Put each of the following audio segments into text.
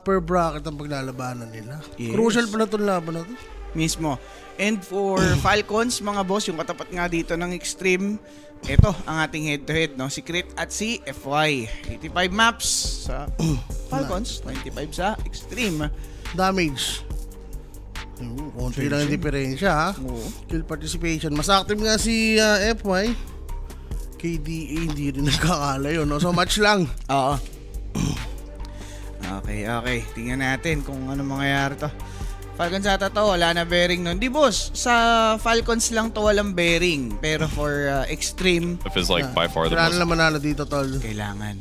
Per bracket ang paglalabanan nila. Yes. Crucial pa na itong laban na to. Mismo. And for Falcons, mga boss, yung katapat nga dito ng Extreme, ito ang ating head-to-head, no? Si Crit at si FY. 85 maps sa Falcons, 25 sa Extreme. Damage. Konti lang yung diferensya, ha? Oo. Kill participation. Mas active nga si FY. KDA hindi rin nagkakala yun, no? So match lang. Oo. Okay. Tingnan natin kung ano mangyayari to. Falcons ata to, wala na bearing nun. Di boss, sa Falcons lang to walang bearing. Pero for Extreme, If it's like by far the Wala na most. manalo dito, tol. kailangan.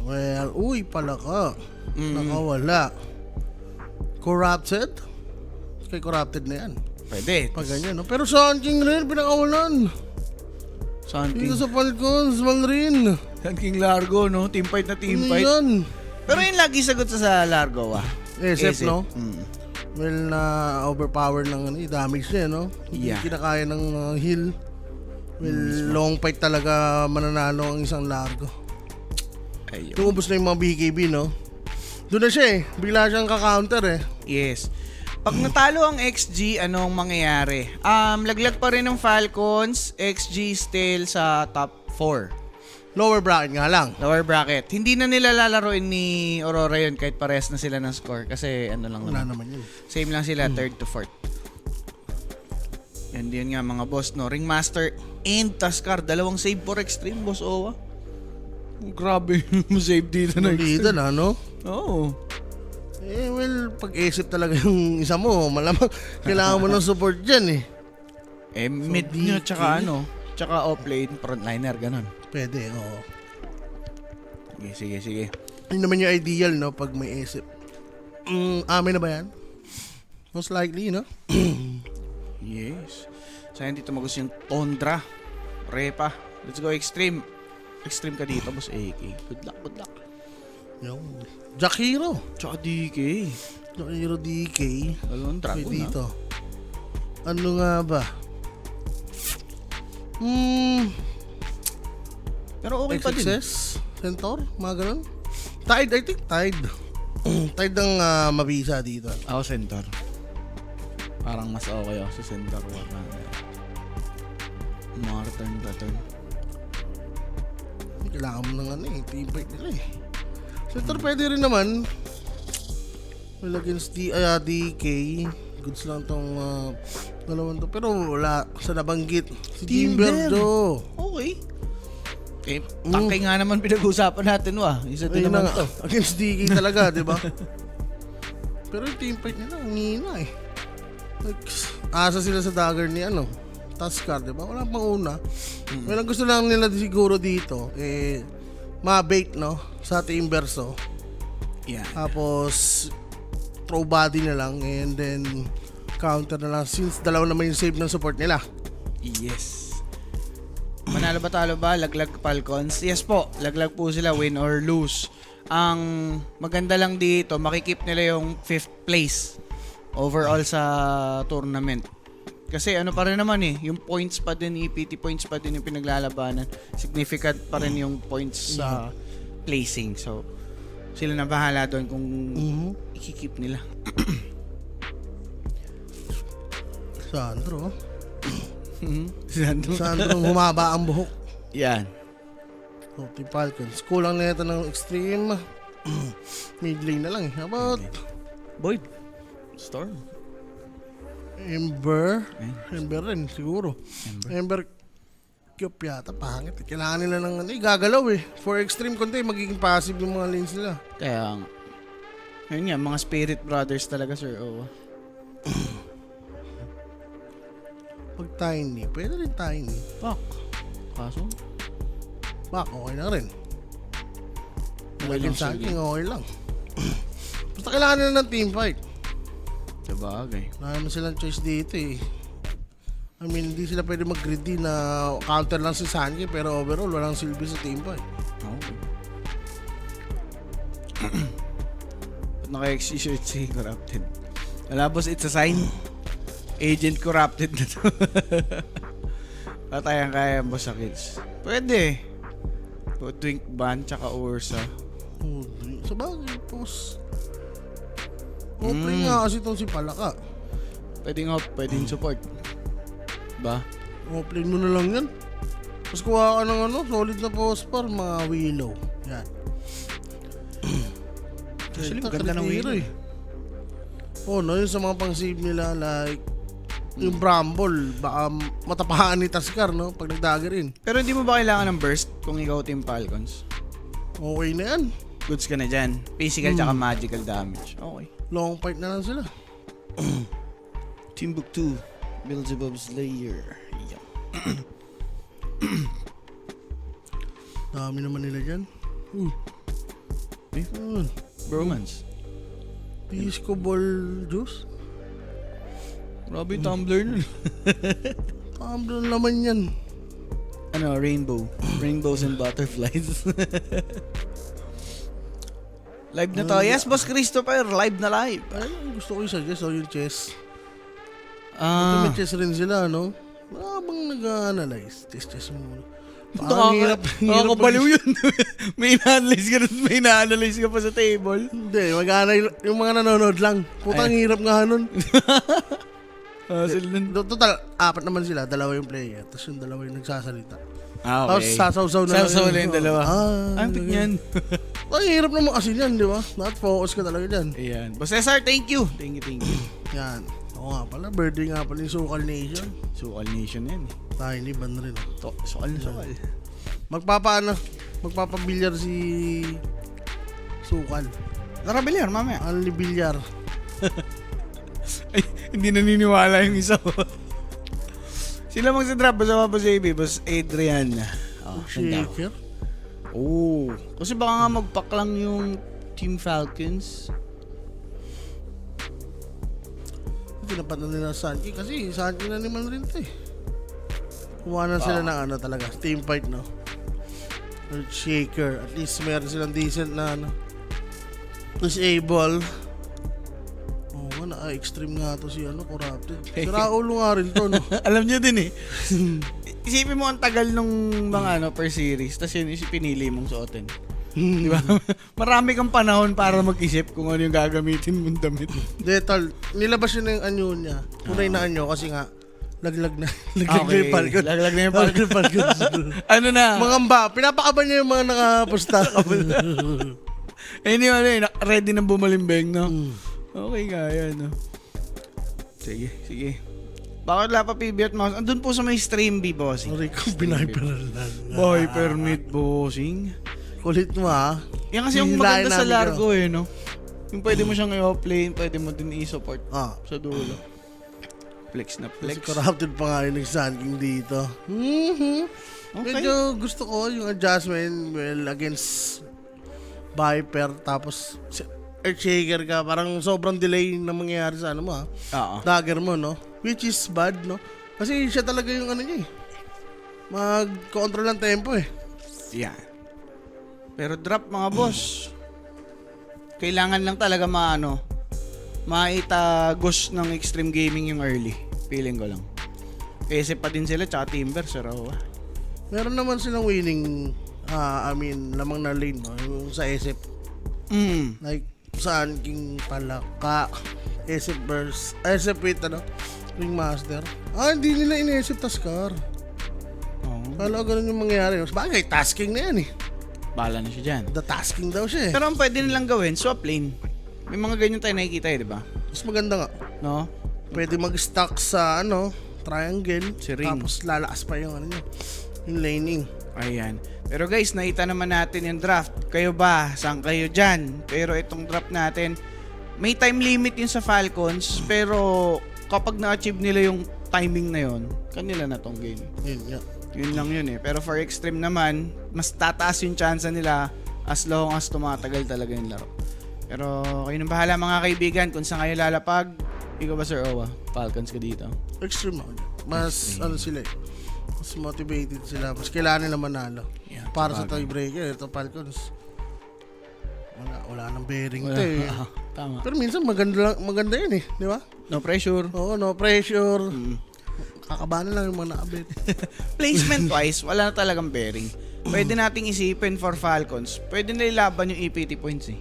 Well, uy, pala ka. Mm. Nakawala. Corrupted? Kay corrupted na yan. Pwede. Pag ganyan, no? Pero sa King rin, pinakawalan. Sun Dito King. sa Falcons, wal rin. Sun King Largo, no? Team fight na team Ano fight. yan? Pero yun lagi sagot sa Largo, SF, no? Mm. Well, na overpower ng damage niya, no? Hindi Yeah. kinakaya ng heal. Well, long fight talaga mananalo ang isang Largo. Ayun. Tumubos na yung mga BKB, no? Doon na siya eh. Bigla siyang ka-counter eh. Yes. Pag natalo ang XG, anong mangyayari? Laglag pa rin ng Falcons, XG still sa top 4. Lower bracket nga lang. Lower bracket. Hindi na nila lalaroin ni Aurora yun kahit parehas na sila ng score. Kasi ano lang Wala naman. naman yun. Same lang sila, 3rd to 4th. Yan din nga mga boss, no? Ringmaster and Taskar. Dalawang save for Extreme, boss Owa. Grabe yung save dito na Nalida na, no? Oo. Eh, well, pag-isip talaga yung isa mo, malamang kailangan mo ng support dyan eh. Eh, mid nyo, tsaka tsaka offlane, frontliner, ganun. Pwede, oo. Sige. Yun naman yung ideal, no? Pag may isip. Amin na ba yan? Most likely, no? Yes. Sayang dito magos yung Tundra. Repa. Let's go Extreme. Extreme ka dito, boss AK. Good luck. Yung Jack Hero. Tsaka DK. Jack Hero DK. Dalawang May dragon, dito. Ano nga ba? Pero okay pa din. XXS? Centaur? Mga ganun? Tide, I think Tide. Tide ang mabisa dito. Ako Centaur. Parang mas okay ako sa Centaur. Mga return. Kailangan mo ng team fight nila eh. Centaur pwede rin naman. Well, against DK, goods lang tong dalawang to. Pero wala sa nabanggit. Si Timber. Timberdo. Okay. Eh, tangkay nga naman pinag-uusapan natin, Isa din Ayun naman na to. nga. Against DK talaga, di ba? Pero yung team fight nila, ang hina eh. Like, asa sila sa dagger ni Taskar, di ba? Wala pang una. Well, ang gusto lang nila siguro dito, mabait, no? Sa Timberso. Yeah. Tapos, throw body na lang and then counter na lang since dalawa naman yung save ng support nila. Yes. Manalo ba talo ba? Laglag Falcons? Yes po. Laglag po sila, win or lose. Ang maganda lang dito, makikip nila yung 5th place overall sa tournament. Kasi ano pa rin naman yung points pa din, EPT points pa din yung pinaglalabanan. Significant pa rin yung points sa placing. So, sila na bahala doon kung ikikip nila. Sandro. Sandro. Sandro humaba ang buhok. Yan. So, Team Falcons. Kulang na ito ng extreme. Mid lane na lang eh. How about Boyd. Storm. Ember? Ember rin siguro. Ember Kyop yata, pangit. Kailangan nila ng gagalaw eh. For extreme konti, magiging passive yung mga lanes nila. Kaya, yun nga, mga Spirit Brothers talaga, Sir Owa. Pag tiny, pwede rin tiny. Fuck. Kaso? Bak, okay na rin. Okay lang, Sa sige. akin, okay lang. Basta kailangan nila ng team fight. Sabagay. Wala naman silang choice dito eh. I mean, hindi sila pwede mag-greedy na counter lang si Sanji pero overall walang silbi sa team fight. Okay. Ba't naka-X-shirt si Corrupted? Wala boss, it's a sign. Agent Corrupted na to. Patayang kaya boss sa kids. Pwede. Twink Ban tsaka Ursa. Sa bagay, boss. Opening nga kasi itong si Palaka. Pwedeng support. Ba? Opening mo na lang yan. Tapos kuha ka ng solid na postpar, mga Willow. Yan. Actually, Ito, maganda ng kalitira Willow. No, yun sa mga pang-save nila, like, yung Bramble, baka matapahan ni Taskar, no? Pag nag-daggerin. Pero hindi mo ba kailangan ng burst kung ikaw Team Falcons? Okay na yan. Goods ka na dyan. Physical tsaka magical damage. Okay. Long fight na lang sila. Timbuktu. Beelzebub Slayer. Yeah. Dami naman nila dyan. Eh? Yun. Bromance. Pisco Ball Juice. Grabe yung tumbler nun. Doon naman yan. Ano, rainbow. Rainbows and butterflies. Live na to. Yes, Boss Christopher. Live na live. Ay, gusto ko i-suggest yung chess. Ito may chess rin sila, no? Habang nag-analyze, chess muna. Ang hirap. Nakakabaliw yun. May ina-analyze ka pa sa table. Hindi, yung mga nanonood lang. Putang hirap nga nun. Total, 4 naman sila. 2 yung player. Tapos yung 2 yung nagsasalita. Tapos Okay. sasawsaw na Sasawsaw na yung dalawa. Ang ganyan. yan. Ang hirap naman kasi yan, di ba? Not focus ka talaga dyan. Ayan. Boss Cesar, thank you. Thank you. Yan. Oo nga pala, birthday nga pala yung Sukal Nation. Sukal Nation yan. Tiny band rin. Sukal. Magpapabilyar si Sukal. Tara, bilyar, mamaya. Only bilyar. Ay, hindi naniniwala yung isa. Sila magsa-drop. Basta pa si AB. Boss Adrian. Shaker. Kasi baka nga mag-pack lang yung Team Falcons. Tinapat na nila Sanji kasi Sanji na naman rin ito eh. Kuha na sila ng talaga. Team fight, no? Shaker. At least meron silang decent na disable. Extreme nga to si Corrupted. Siraulo nga rin to, no? Alam niyo din eh. Isipin mo ang tagal nung mga per series, tapos yun yung pinili mong suotin. Di ba? Marami kang panahon para mag-isip kung ano yung gagamitin mong damit. Detal, nilabas yun na yung anyo niya. Unay na anyo kasi nga, laglag na yung Falcon. Laglag na yung Falcon. Ano na? Mangamba, pinapakaban niya yung mga nakaposta. Anyway, ready na bumalimbeng, no? Okay nga yan, no? Sige. Bakit wala pa PB at mouse? Andun po sa may stream B, bossing. Sorry ko, biniperal lang. Boy, permit, bossing. Kulit mo, ha? Yan kasi yung Hihilain maganda sa namin Largo, no? Yung pwede mo siyang i-offlane, pwede mo din i-support sa dulo. Flex na flex. Kasi corrupted pa nga yung nag-Sun King dito. Okay. Medyo gusto ko yung adjustment, against Viper, tapos Earthshaker ka, parang sobrang delay na mangyayari sa dagger mo, no? Which is bad, no? Kasi siya talaga yung niya eh. Mag-control ng tempo eh. Yeah. Pero drop mga boss. Kailangan lang talaga maitagos ng extreme gaming yung early. Feeling ko lang. Kasi pa din sila, tsaka Timber, Sarawa. Meron naman silang winning, lamang na lane, no? Yung sa SF. Like, Sun King, Palaka, SF Burst, SF with, Ringmaster. Hindi nila in-SF Taskar. Kala ganun yung mangyayari. Bagay, tasking na yan eh. Bahala na siya dyan. The tasking daw siya eh. Pero ang pwede nilang gawin, swap lane. May mga ganyan tayo nakikita eh, di ba? Mas maganda nga. No? Pwede mag-stack sa triangle. Si Ring. Tapos lalakas pa yung yung laning. Ayan. Pero guys, nakita naman natin yung draft. Kayo ba? Saan kayo dyan? Pero itong draft natin, may time limit yun sa Falcons. Pero kapag na-achieve nila yung timing na yun, kanila na tong game. Yun lang yun eh. Pero for Extreme naman, mas tataas yung chance nila as long as tumatagal talaga yung laro. Pero kayo nang bahala mga kaibigan kung saan kayo lalapag. Ikaw ba Sir Owa? Falcons ka dito? Extreme ako. Mas sila eh. Mas motivated sila. Mas kailangan nila manalo. Yeah, para sa tiebreaker, ito Falcons. Wala nang bearing ito eh. Tama. Pero minsan maganda yun eh. Di ba? No pressure. Oo, no pressure. Kakabahan lang yung mga nakabit. Placement wise, wala na talagang bearing. Pwede nating isipin for Falcons. Pwede na ilaban yung EPT points eh.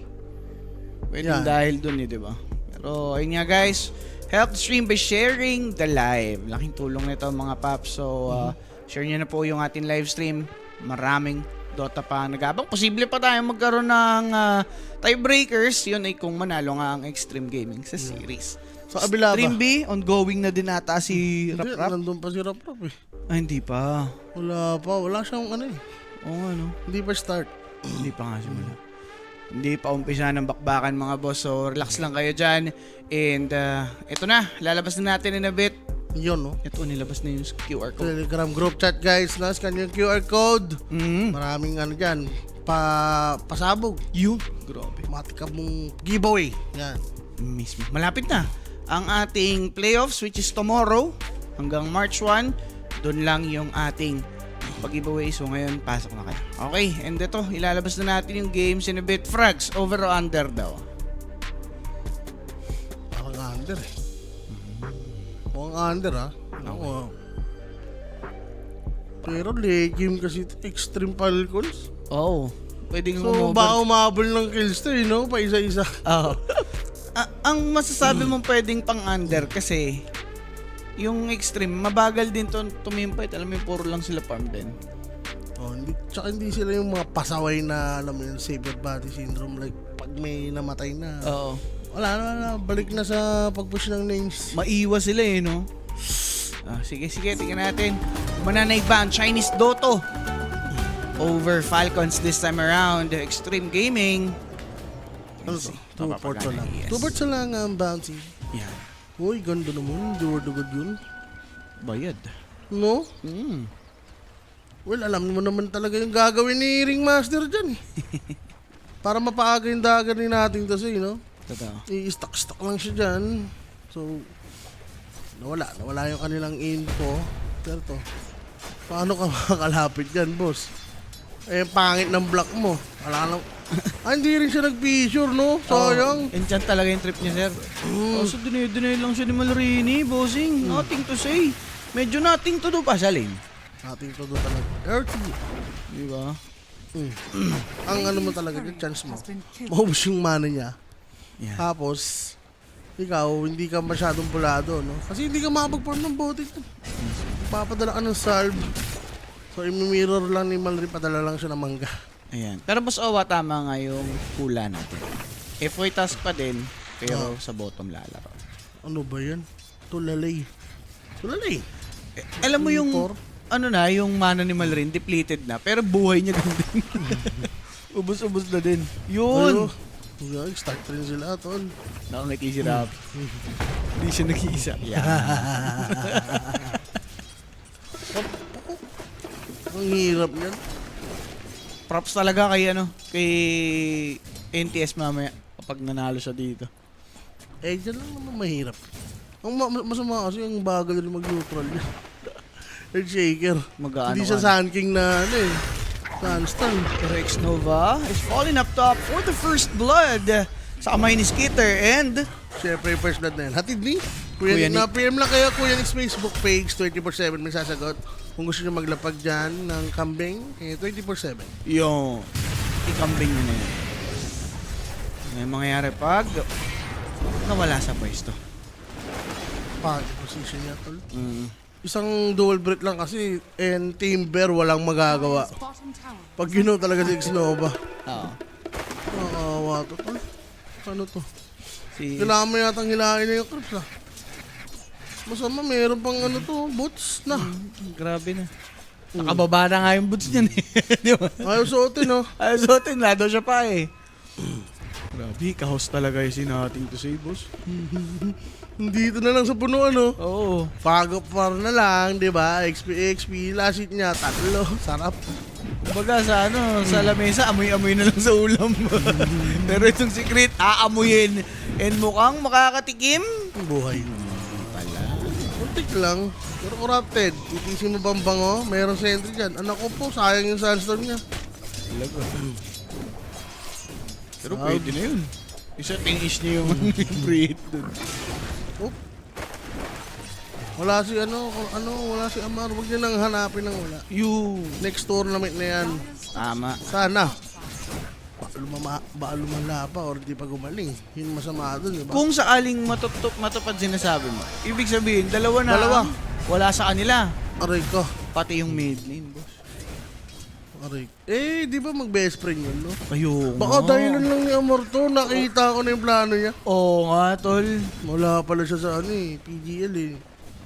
Pwede dahil dun eh, di ba? Pero So, ayun nga guys. Help the stream by sharing the live. Laking tulong nito mga paps. So, share nyo na po yung ating live stream. Maraming Dota pa nagabang. Posible pa tayo magkaroon ng tiebreakers. Yun ay kung manalo nga ang Extreme Gaming sa series. Sa kabila ba? Stream B, ongoing na din ata si Hindi, Rap Rap. nandun pa si Rap Rap eh. Ay, hindi pa. Wala pa. Wala siyang ano eh. Oo nga, no? Hindi pa start. Hindi pa nga simula. Hindi pa umpisa ng bakbakan mga boss. So, relax lang kayo dyan. And, ito na. Lalabas na natin in a bit. Yun, no? Ito, nilabas na yung QR code. Telegram group chat, guys. Scan yung QR code. Maraming ano dyan. Pasabog. Yun. Grabe. Matika mong giveaway. Yan. Mismo. Malapit na. Ang ating playoffs, which is tomorrow, hanggang March 1, doon lang yung ating pag-giveaway. So ngayon, pasok na kayo. Okay, and ito, ilalabas na natin yung games in a bit. Frags, over or under daw? Parang under eh. Mukhang under ha. Ako. Pero late game kasi ito. Extreme Falcons. Oo. Pwedeng So baka umabol ng kills to eh, no? Pa isa-isa. Oo. Ang masasabi mong pwedeng pang under kasi yung extreme, mabagal din to tumimpay. Alam mo yung puro lang sila farm din. Oh, tsaka hindi sila yung mga pasaway na alam mo yun, savior body syndrome. Like pag may namatay na. Oo. Wala. Balik na sa pag-push ng names. Maiwas sila eh, no? Sige, tingnan natin. Mananay ba ang Chinese Doto over Falcons this time around? Extreme Gaming. Ano to? 2 ports lang. Yes. 2 ports lang ang bouncy. Yan. Uy, ganda naman. Dugod yun. Bayad. No? Well, alam mo naman talaga yung gagawin ni Ringmaster dyan. Para mapaaga yung dagger ni natin to say, no? Totoo. I-stock lang siya dyan. So, nawala yung kanilang info. Pero to, paano ka makakalapit dyan, boss? Eh, pangit ng block mo. Wala lang. Hindi rin siya nag-feature, no? Sayang. Enchant talaga yung trip niya, sir. So, dinay lang siya ni Malrini, bossing. Nothing to say. Medyo nothing to do pa sa lane. Ating to do talaga. Earthy. Di ba? Ang ano mo talaga, yung chance mo. Maubos yung mana niya. Yeah. Tapos, ikaw, hindi ka masyadong pulado, no? Kasi hindi ka makapag-form ng botik. Papadala ka ng salve. So, i-mirror lang ni Malri, padala lang siya ng mangga. Ayan. Pero mas tama nga yung pula natin. FOI task pa din, pero sa bottom lalaro. Ano ba yan? Tulalay. Alam mo yung, Four? yung mana ni Malrin, depleted na, pero buhay niya ganun din. Ubus-ubus na din. Yun! Yeah, start rin sila, tol. Nakangiti si Rap. Hindi siya nag-iisa. Ang hirap yan. Props talaga kay NTS mamaya kapag nanalo siya dito. Eh, dyan lang naman mahirap. Ang masama kasi ang bagal rin mag-neutral niya. Earthshaker. Mag-aano Hindi siya ka? Sun King na Sunstone. Pero X-Nova is falling up top for the first blood sa kamay ni Skitter and Siyempre, first blood na yan. Hatid ni Kuya Kuya Nick. Nick. Na-PM lang kayo, Kuya Nick's Facebook page, 24/7 may sasagot. Kung gusto nyo maglapag dyan ng kambing, 24/7. yung ikambing nyo na yun. May mangyayari pag nawala sa pwesto. Position niya, tol. Isang dual break lang kasi and Timber walang magagawa. Pag ginaw talaga si Xnova. Oo. Nakawa to, tol. Ano to? Si Kailangan mo yatang hilahin na yung creeps, ah. Masama, meron pang boots na. grabe na. Nakababa na nga yung boots niyan eh. Di ba? Ayaw suotin, no? Ay, suotin na daw siya pa eh. Grabe, kahos talaga yung sinating to say, boss. Dito na lang sa punuan, no? Oo. Pag par na lang, di ba? XP, last hit niya, 3. Sarap. Kumbaga sa sa lamesa, amoy-amoy na lang sa ulam. Pero itong secret, aamuyin. And mukhang makakatikim. Buhay. Muntik lang. Pero corrupted. Titisin mo bang bango? Mayroong sentry dyan. Anak ko po, sayang yung sandstorm niya. Talaga. Pero pwede na yun. Isa finish niya yung pre-hit dun. Oop. Wala si wala si Amar. Huwag niya nang hanapin ng wala. You. Next tournament na yan. Tama. Sana. baka lumala pa or di pa gumaling. Yun masama doon, di ba? Kung sakaling matupad sinasabi mo, ibig sabihin, dalawa na. Dalawa. Wala sa kanila. Aray ko. Pati yung mid lane, boss. Aray. Eh, di ba mag-best friend yun, no? Ayun. Baka dahilan lang ni Amor to, nakita ko na yung plano niya. Oo nga, tol. Wala pala siya sa PGL eh.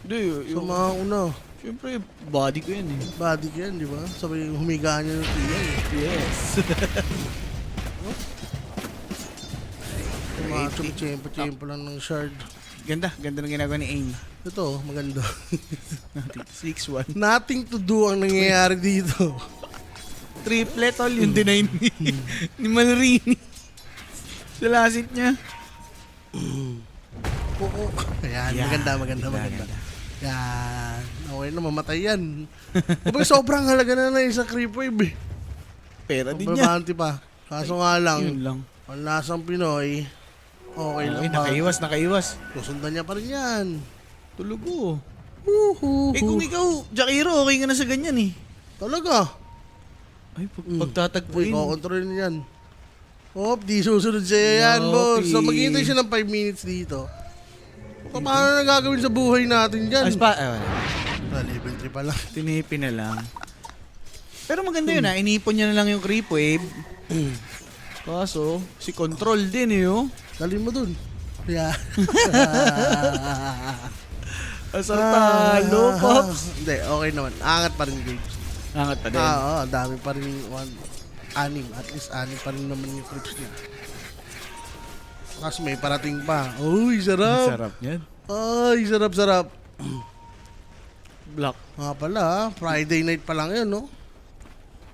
Hindi, Sama ko na. siyempre, body ko yan eh. Body ko yan, di ba? Sabay humiga niya ng tiya eh. Yes. Tiyempo lang ng shard. Ganda ng ginagawa ni Ain. Ito, maganda. 6-1. Nothing to do ang nangyayari dito. Triple tol, yung deny ni Malrini. Sa lasit niya. Oo. Ayan, maganda. Yan. Okay na, mamatay yan. Kapag sobrang halaga na isang creep wave eh. Pera din niya. Pagbabanti pa. Kaso nga lang, Yun lang. ang lasang Pinoy, okay lang Ay, ba? nakaiwas. Susundan niya pa rin yan. Tulog ko. Woohoo. Eh kung ikaw, Jakiro, okay ka na sa ganyan eh. Talaga. Ay, pagtatagpuin. Kontrol niya yan. Di susunod siya yan, boss. So, maghihintay siya ng 5 minutes dito. So, paano na gagawin sa buhay natin dyan? Wala. Level 3 pa lang. Tinipin na lang. Pero maganda yun inipon niya na lang yung creep wave. Kaso, si Control din eh oh. Dalhin mo dun. Yeah. Asar talo, Pops. Hindi, okay naman. Angat pa rin, Gabe. Angat pa din. Oo, dami pa rin. Anim. At least anim pa rin naman yung clips niya. Tapos may parating pa. Uy, sarap. Sarap yan. Ay, sarap. Block. Nga pala, Friday night pa lang yun, no?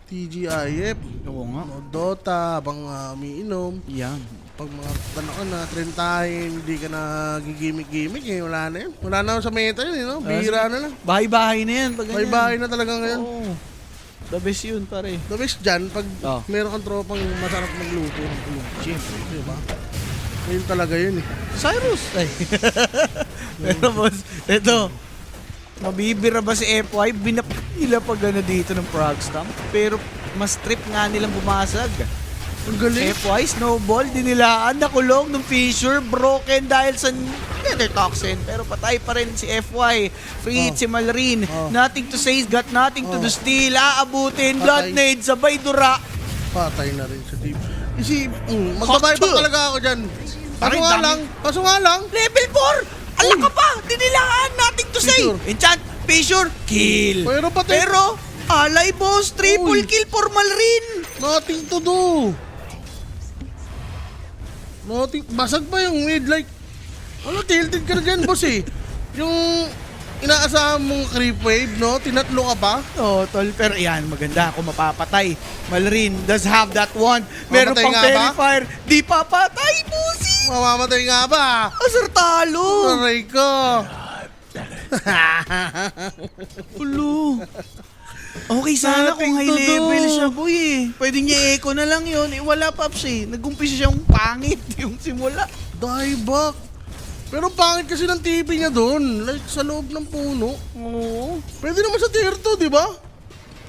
TGIF. Oo nga. No, Dota, habang umiinom. Yan. Pag mga tanong ka na, trentahin, hindi ka na gigimik-gimik eh. Wala na yun. Wala na sa meta yun, eh, no? Bihira na lang. Bahay-bahay na yan. Pag ganyan. Bye-bye na talaga ngayon. Oo. The best yun, pare. The best dyan, pag Oh. meron kang tropang masarap magluto ng kulong. Siyempre, di ba? Yun talaga yun eh. Cyrus! Ay. Pero boss, ito. Mabibira ba si FY? Binap nila pag dito ng Frog Stomp. Pero mas trip nga nilang bumasag. Ang galing. FY, snowball, dinilaan, nakulong ng fissure, broken dahil sa nether toxin. Pero patay pa rin si FY. Free hit si Malrin. Nothing to say, got nothing to do still. Aabutin, blood Patay. nade, sabay dura. Patay na rin sa team. Magbabayad pa talaga ako dyan. Aray, dami. Kaso nga lang. Level 4! Ala ka pa! Dinilaan! Nothing to say! Fissure. Enchant! Fissure! Kill! Pero pati- Pero, alay boss! Triple Uy. kill for Malrin! Nothing to do. Basag pa yung mid like. Tilted ka na dyan, boss eh. Yung inaasahan mong creep wave, no? Tinatlo ka pa. Oh, tol. Pero yan, maganda kung mapapatay. Malrin does have that one. Meron Mamatay pang nga ba? fairy fire. Di papatay, pusi! Mamamatay nga ba? Asar talo! Aray ko. Ulo. Okay sana kung high Nothing to do. level siya, boy eh. Pwede niya echo na lang yun. Eh, wala paps eh. Nag-umpisa siyang pangit yung simula. Die back. Pero pangit kasi ng TV niya doon. Like sa loob ng puno. Oo. Pwede naman sa tier 2, di ba?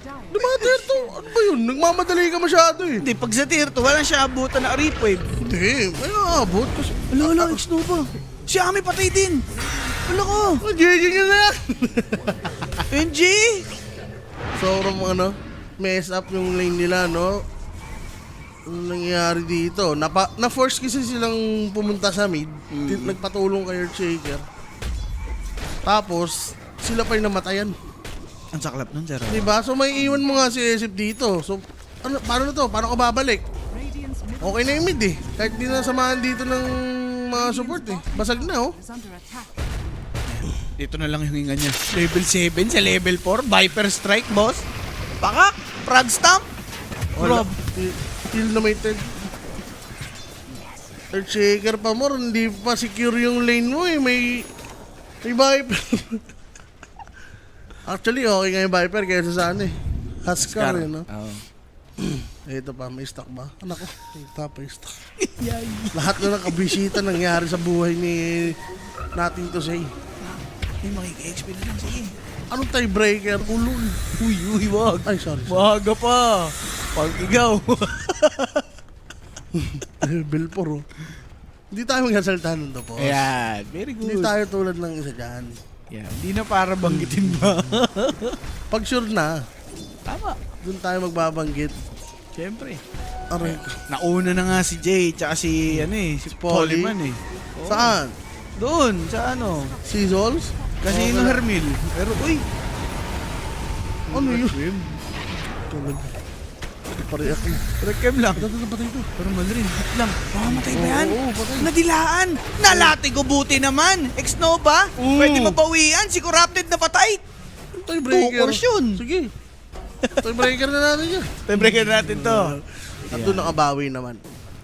Di ba tier 2? Ano ba yun? Nagmamadali ka masyado eh. Hindi, pag sa tier 2, wala siya abutan na rip wave. Hindi, may naabot kasi. Ala, X-Nova. Si Ami patay din. Wala ko. GG nyo na yan. NG! Sobrang mess up yung lane nila, no? Ano nangyayari dito? Na-force kasi silang pumunta sa mid. Nagpatulong kay Earthshaker. Tapos, sila pa yung namatayan. Ang saklap nun, Zara. Diba? So may iwan mo nga si SF dito. So, paano na to? Paano ka babalik? Okay na yung mid eh. Kahit di na samahan dito ng mga support eh. Basag na oh. Dito na lang yung hinga niya. Level 7 sa level 4. Viper Strike, boss. Pakak! Frog Stomp! Wala. Rob. Kill na may tag. Earthshaker pa more. Hindi pa secure yung lane mo eh. May Viper. Actually, okay nga yung Viper kaysa sa ano eh. Huskar yun, no? Oo. Ito pa, may stock ba? Anak ko, ito pa yung stock. Lahat na nakabisita nangyari sa buhay ni Nothing to Say. Ay, makika-XP na lang, sige. Anong tiebreaker? Ulul. Uy, wag. Ay, sorry. Maga pa. Pag ikaw. Level 4 oh. Hindi tayo magsasalta nun to, boss. Ayan, very Hindi good. tayo tulad ng isa dyan. Yeah, hindi na para banggitin ba? Pag sure na, Tama. dun tayo magbabanggit. Siyempre. Aray, Nauna na nga si Jay tsaka si Polly? Polyman eh. Oo. saan? Doon, sa ano? Seasons? Kasi Okay. yung Hermil. Pero uy, Ano yun? Tulad. Pare ako. rekem lang. Ito, patay ito. Pero Malrin, hit lang. Mamamatay ba yan? Oo, patay. Nadilaan! Nalati ko buti naman! Ex-Nova? Oo. Pwede mabawian? Si Corrupted na patay! Tiebreaker. Two course yun. Sige. Tiebreaker na natin yan. Tiebreaker natin to. At doon nakabawi naman.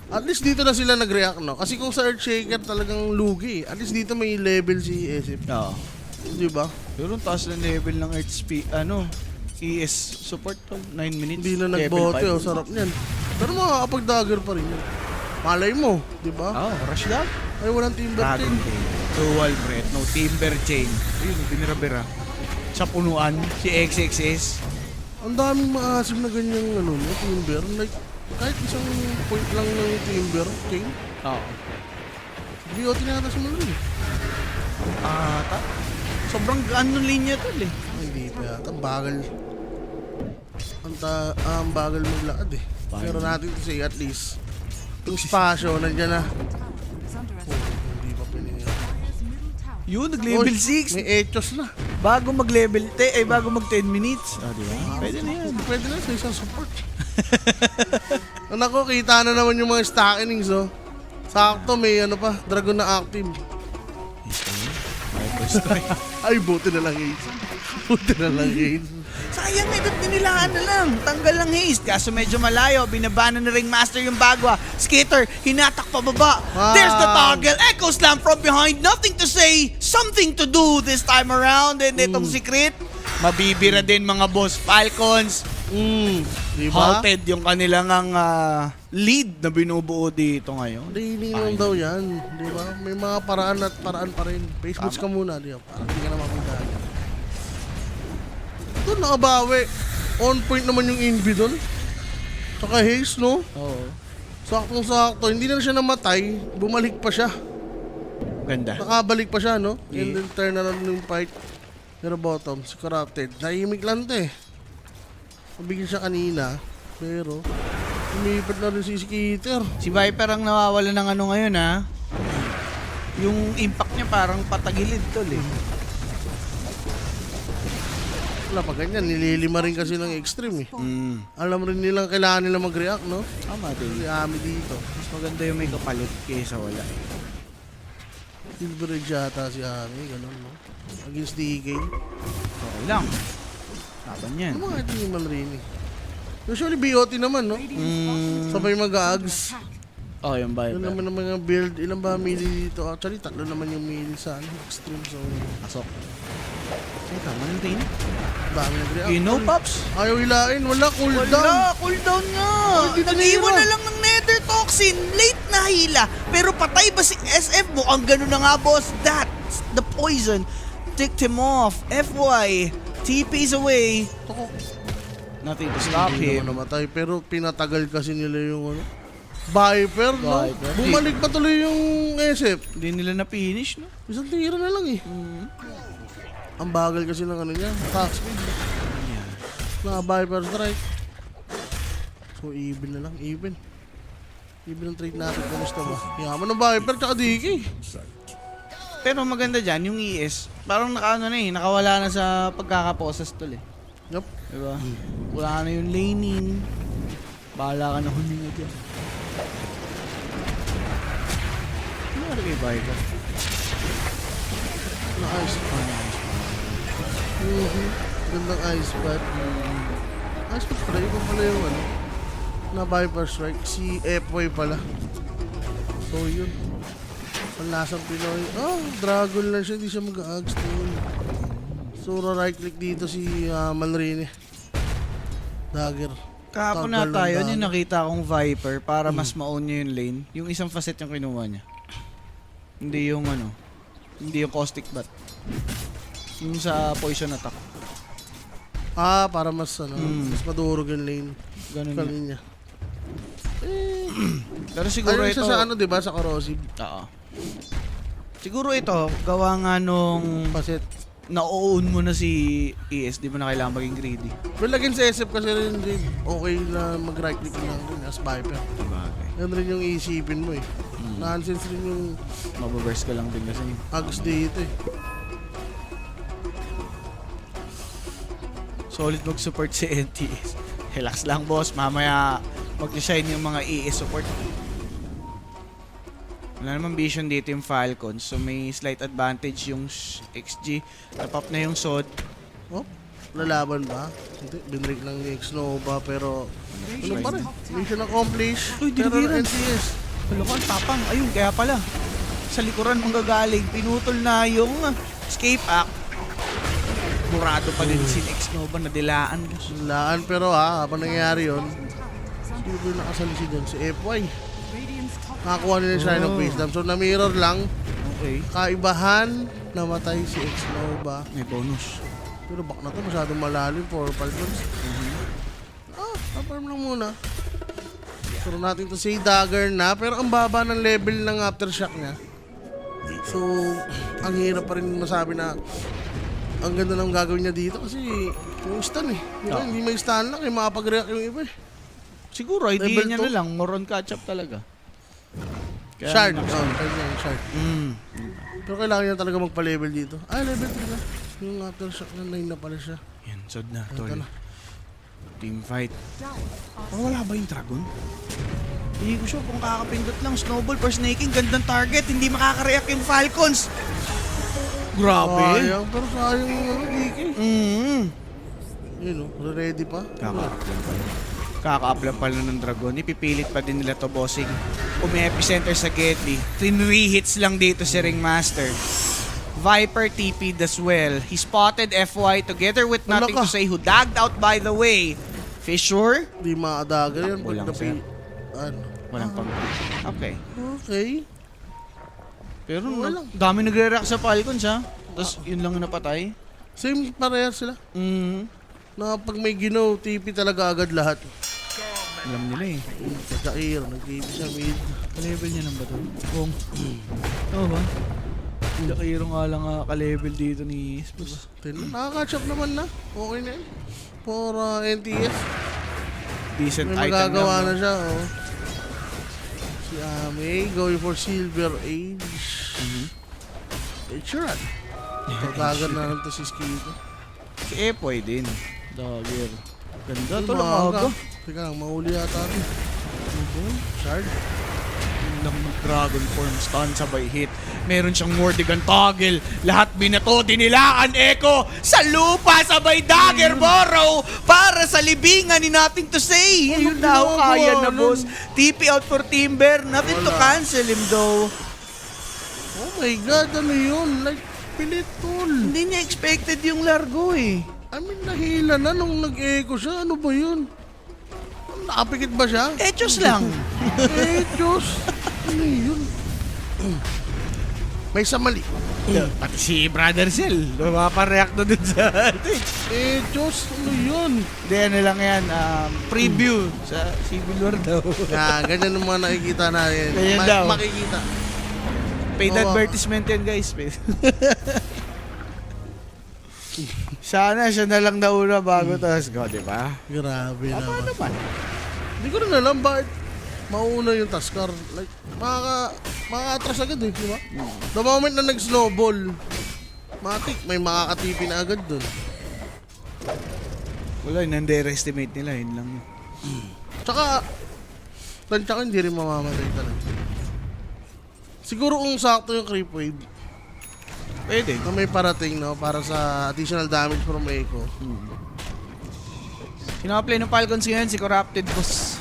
At least dito na sila nag-react, no? Kasi kung sa Earthshaker talagang lugi. At least dito may level si SF. Oo. Di ba? Pero ang taas ng level ng Earth speed, ES support to, 9 minutes. Hindi na level nagbote, 5. oh. Sarap niyan. Pero makakapag-dagger pa rin yun. Malay mo, di ba? Oh, rush lang. Ay, walang timber Dragon chain. Tail. Dual breath, no timber chain. Ayun, binira-bira. Sa punuan, si XXS. Ang daming maasim na ganyang no, timber. Like, kahit isang point lang ng timber chain. Oo. BOT na yata si Mallory. Sobrang ano linya to eh. Ay, hindi pa yata. Bagal. Ang bagal maglakad eh. Pero natin to say at least. Yung spasyo, nandyan na. Hindi pa pinili. Yun, nag-level 6. May echos na. Bago mag-level 10, bago mag 10 minutes. Di ba? Pwede na yan. Pwede na sa isang support. Anak ko, kita na naman yung mga stack innings, oh. Sakto, may ano pa, dragon na active. Ay, buti na lang haze. Buti na lang haze. Sayang na ito't ninilaan na lang. Tanggal lang haste. Kaso medyo malayo. Binabana na ring master yung bagwa. Skitter, hinatak pa baba. There's the toggle. Echo slam from behind. Nothing to say. Something to do this time around. And itong secret, mabibira din mga boss Falcons. Diba? Halted yung kanilang lead na binubuo dito ngayon. Daily lang daw yan. Diba? May mga paraan at paraan pa rin. Facebook ka muna, diba? Para hindi ka na mapuntahan. Ito, nakabawi. On point naman yung Invi doon. Saka haze, no? Oo. Saktong-sakto. Hindi na siya namatay. Bumalik pa siya. Ganda. Nakabalik pa siya, no? Yeah. And then turn around yung fight. Pero bottom, si Corrupted. Nahimik lang to eh. Mabigyan siya kanina. Pero, umipad na rin si Skitter. Si Viper ang nawawala ng ano ngayon ha. Yung impact niya parang patagilid tol eh. Wala pa ganyan. Nililima rin kasi ng extreme eh. Alam rin nilang kailangan nila mag-react, no? Tama din. Si Ami dito. Mas maganda yung may kapalit kaysa wala. Silver Edge yata si Ami. Ganun, no? Against DK. Okay lang. Laban yan. Ano mga ito yung Malrini? Usually BOT naman, no? Sabay mag-ags. Oh, yung Yun Viper. naman ang mga build. Ilan ba melee dito? Actually, 3 naman yung melee sa extreme. So, Pasok. Ay, tama ng rin. dami nag-react. Kino, Pops? Ayaw hilain. Wala, cooldown. Wala, cooldown nga. Hindi Nag-iwan tinira. na lang ng nether toxin. Late na hila. Pero patay ba si SF mo? Ang gano'n na nga, boss. That's the poison. Ticked him off. FY. TP's away. Ako, Nothing to stop hindi him. naman namatay. Pero pinatagal kasi nila yung ano. Viper, no? Viper. Bumalik pa tuloy yung SF. Hindi nila na-finish, no? Isang tira na lang eh. Ang bagal kasi ng ano niya. Attack speed. Naka-Viper strike. So, even na lang. Even. Even ang trade natin. Kamusta ba? Yaman ng Viper tsaka DK. Pero maganda dyan, yung ES, parang nakaano na eh, nakawala na sa pagkakaposes tol eh. Yup. Diba? Wala na yung laning. Bahala ka na huminga dyan. Ano na kay Viper? Na-ice pa. Gandang ice pad. Ice pad pala. Iba pala yung ano. Na Viper strike. Si FY pala. So, yun. Panlasang Pinoy. Oh, dragon lang siya. Hindi siya mag-ags. So, right click dito si Malrini. Dagger. Kahapon Tagal na tayo, ng yung dagger. nakita akong Viper para mas ma-own niya yung lane. Yung isang facet yung kinuha niya. Hindi yung ano, hindi yung caustic bat. Yung sa poison attack. Para mas ano, mas madurog yung lane. Ganun Sa yun. linya. Eh, Pero siguro Ayun ito... isa sa ano, di ba? Sa corrosive. Oo. Siguro ito, gawa nga nung Paset. na-own mo na si ES, di mo na kailangan maging greedy. Well, again sa SF kasi rin din, okay na mag-right click lang rin as Viper. Bagay. Yan rin yung iisipin mo eh. Nonsense rin yung Mababurst ka lang din kasi. Agus dito eh. Solid mag-support si NTS. Relax lang boss, mamaya mag-shine yung mga ES support. Wala namang vision dito yung Falcons, so may slight advantage yung XG. Napop na yung SOD. Oh, lalaban ba? Hindi, binrake lang ni X-Nova pero ano pa rin? Mission accomplished. Uy, Pero diligiran. NCS. Palokan, tapang. Ayun, kaya pala. Sa likuran manggagaling, pinutol na yung escape act. Murado pa din si X-Nova na dilaan. Laan pero habang nangyayari yun, sino ba yung nakasalisi doon? Si FY. Nakakuha nila yung Shrine of Wisdom. So na-mirror lang, Okay. kaibahan, namatay si X-Nova. May bonus. Pero back na to, masyadong malalim for Falcons. Taparm lang muna. Pero natin to say dagger na, pero ang baba ng level ng aftershock niya. So, ang hirap pa rin masabi na ang ganda ng gagawin niya dito kasi yung stun eh. Diba? Hindi may stun lang, makapag-react yung iba eh. Siguro, idea Level niya two? na lang. More on catch-up talaga. Kaya Shard. naman- Kanya yung shard. Pero kailangan niya talaga magpa-level dito. Level 3 na. Yung aftershock na 9 na pala siya. Yan, sod na, Ito tol. na. Team fight. Oh, wala ba yung dragon? Hindi ko sure kung kakapindot lang. Snowball for snaking. Gandang target. Hindi makaka-react yung Falcons. Grabe. Sayang, pero sayang yung ano, DK. Yun o, ready pa. Kaka-up lang pala ng dragon. Ipipilit pa din nila to, bossing. Umi-epicenter sa Getty. 3 hits lang dito si Ringmaster. Viper TP'd as well. He spotted FY together with Wala Nothing ka. to Say, who dagged out by the way. Fissure? Di maadaga yan. Walang Pag napi... Ano? Walang pang... Okay. Okay. Pero Walang. dami nagre-react sa Falcons, ha? Tapos yun lang yung napatay. Same parehas sila. Na pag may ginaw, TP talaga agad lahat. Alam nila eh. Pagka-air, nag-TP siya mid. Ka-level niya lang ba to? Kung... Oo ba? Jakiro nga lang ka-level dito ni Spurs. Nakaka-catch up naman na. Okay na yun. For NTS. Decent May item magagawa lang. na siya. Oh. Si Ame going for Silver Age. Sure. Tatagan na lang to si Skito. Si Epoy din. Dagger. Ganda to lang Umaga. aga. Teka lang, mahuli yata rin. Shard. Lang Dragon Form stun sabay hit. Meron siyang Mordigan toggle. Lahat binato, dinilaan Echo sa lupa sabay dagger borrow para sa libingan ni Nothing to Say. Ano Yun na ako ginagawa kaya na nun? boss. TP out for Timber. Nothing to Wala. cancel him though. Oh my god, ano yun? Like, pilit tol. Hindi niya expected yung largo eh. I mean, nahila na nung nag-echo siya. Ano ba yun? Nakapikit ba siya? Echos lang. Diyos. Ano yun? May sa mali. Pati si Brother Cell, mapapareact na dun sa Diyos. Ano yun? Hindi, ano lang yan, preview sa Civil War daw. Ganyan ang mga nakikita natin. Ganyan daw. Makikita. Paid Oo. advertisement yan, guys. Sana siya na lang nauna bago tapos go, di ba? Grabe naman. naman? Hindi ko rin alam bakit mauna yung Taskar. Like, makaka-atras agad eh, di ba? The moment na nag-snowball, matik, may makakatipi na agad dun. Wala, in-underestimate nila, yun lang yun. Tsaka, tansya ko hindi rin mamamatay talaga. Siguro kung sakto yung creep wave, Pwede. na may parating no, para sa additional damage from Echo. Pinaplay ng Falcons ngayon, si Corrupted Boss.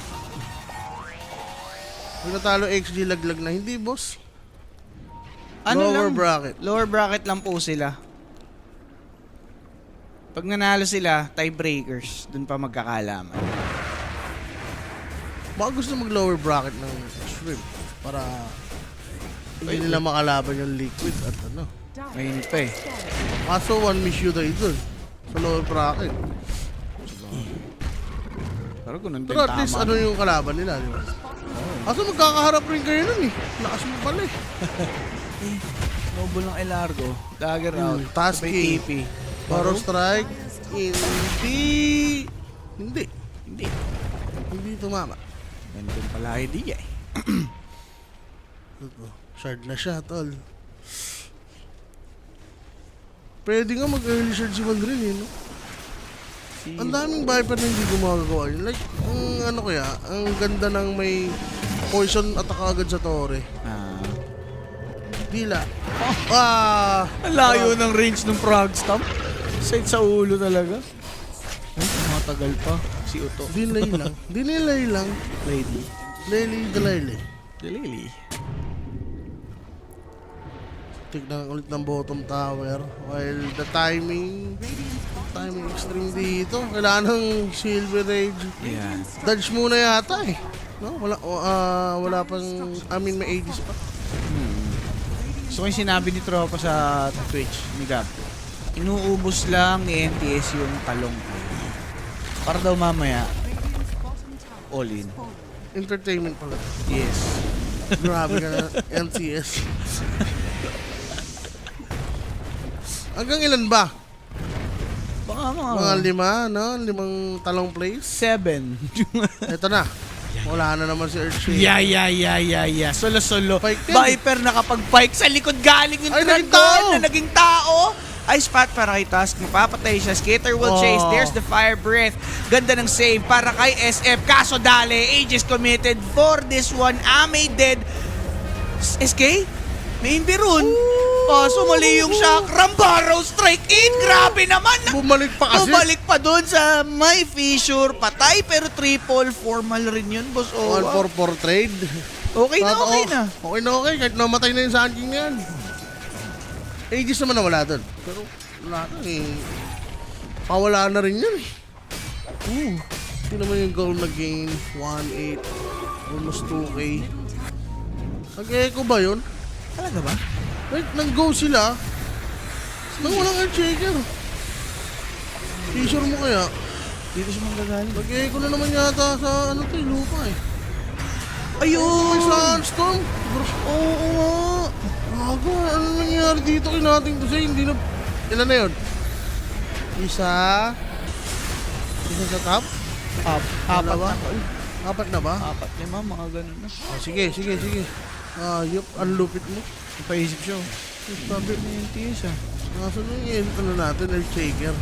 Pag natalo XG laglag na, hindi boss. Ano Lower lang? bracket. Lower bracket lang po sila. Pag nanalo sila, tiebreakers. Dun pa magkakalaman. Baka gusto mag-lower bracket ng shrimp para hindi nila makalaban yung liquid at ano. Mainit pa eh. Kaso one miss you tayo dun sa lower bracket. Pero kung nandun Pero at least tama. ano yung kalaban nila, di ba? Kaso magkakaharap rin kayo nun eh. Lakas mo pala eh. Noble ng Elargo. Dagger out. Task Sabay A. TP. Baro strike. Hindi. Hindi. Hindi. Hindi tumama. Ganun pala idea eh. Shard na siya, tol. Pwede nga mag-early shard si Vandrin eh, no? Ang daming Viper na hindi gumagawa yun. Like, ang ano kaya, ang ganda ng may poison attack agad sa tore. Dila. Ang layo ng range ng frog stomp. Side sa ulo talaga. Ay, matagal pa. Si Uto. Dinlay lang. Dinilay lang. Lady. Lely, Delayle. Delili. Tignan ulit ng bottom tower. While the timing extreme dito. Kailangan ng Silver Rage. Yeah. Dodge muna yata eh. No? Wala pang, may 80s pa. So yung sinabi ni Tropa sa Twitch ni Gab, inuubos lang ni NTS yung talong. Para daw mamaya, all in. Entertainment pala. Yes. Grabe ka na, NCS. Hanggang ilan ba? Baka Mga 5, no? 5 talong plays. 7. Ito na. Wala na naman si Earthshake. Yeah. Solo. Pike din. Viper nakapag-pike sa likod galing yung Ay, naging dragon tao. na naging tao. Ay, spot para kay Tusk. Mapapatay siya. Skater will chase. There's the fire breath. Ganda ng save para kay SF. Kaso dali. Aegis committed for this one. Ame dead. SK? May Invirun. Kaso mali yung shock. Rambaro strike in. Grabe naman. Bumalik pa kasi. Bumalik pa doon sa may fissure. Patay pero triple. Formal rin yun, boss. 1-4-4 trade. Okay na. Okay na okay. Kahit namatay na yung Sun King na yan. Aegis naman na wala doon. Pero wala na eh. Pawala na rin yan eh. Hindi naman yung goal na gain. 1-8. Almost 2K. Nag-echo ba yun? Talaga ba? Wait, nang-go sila. Nang walang Earthshaker. T-shirt mo kaya? Dito siya manggagaling. Nag-echo na naman yata sa ano to, lupa eh. Ayun! May Sunstorm. Oo nga. Gago, ano nangyari dito kay nating to say? Hindi na... Ilan na yun? Isa sa top? Apat Dalawa? na. Apat na ba? 4, 5, mga ganun na. Sige. Yup, ang lupit mo. Napaisip siya. Sabi, NTS ah. nasa nung ano natin, Earthshaker.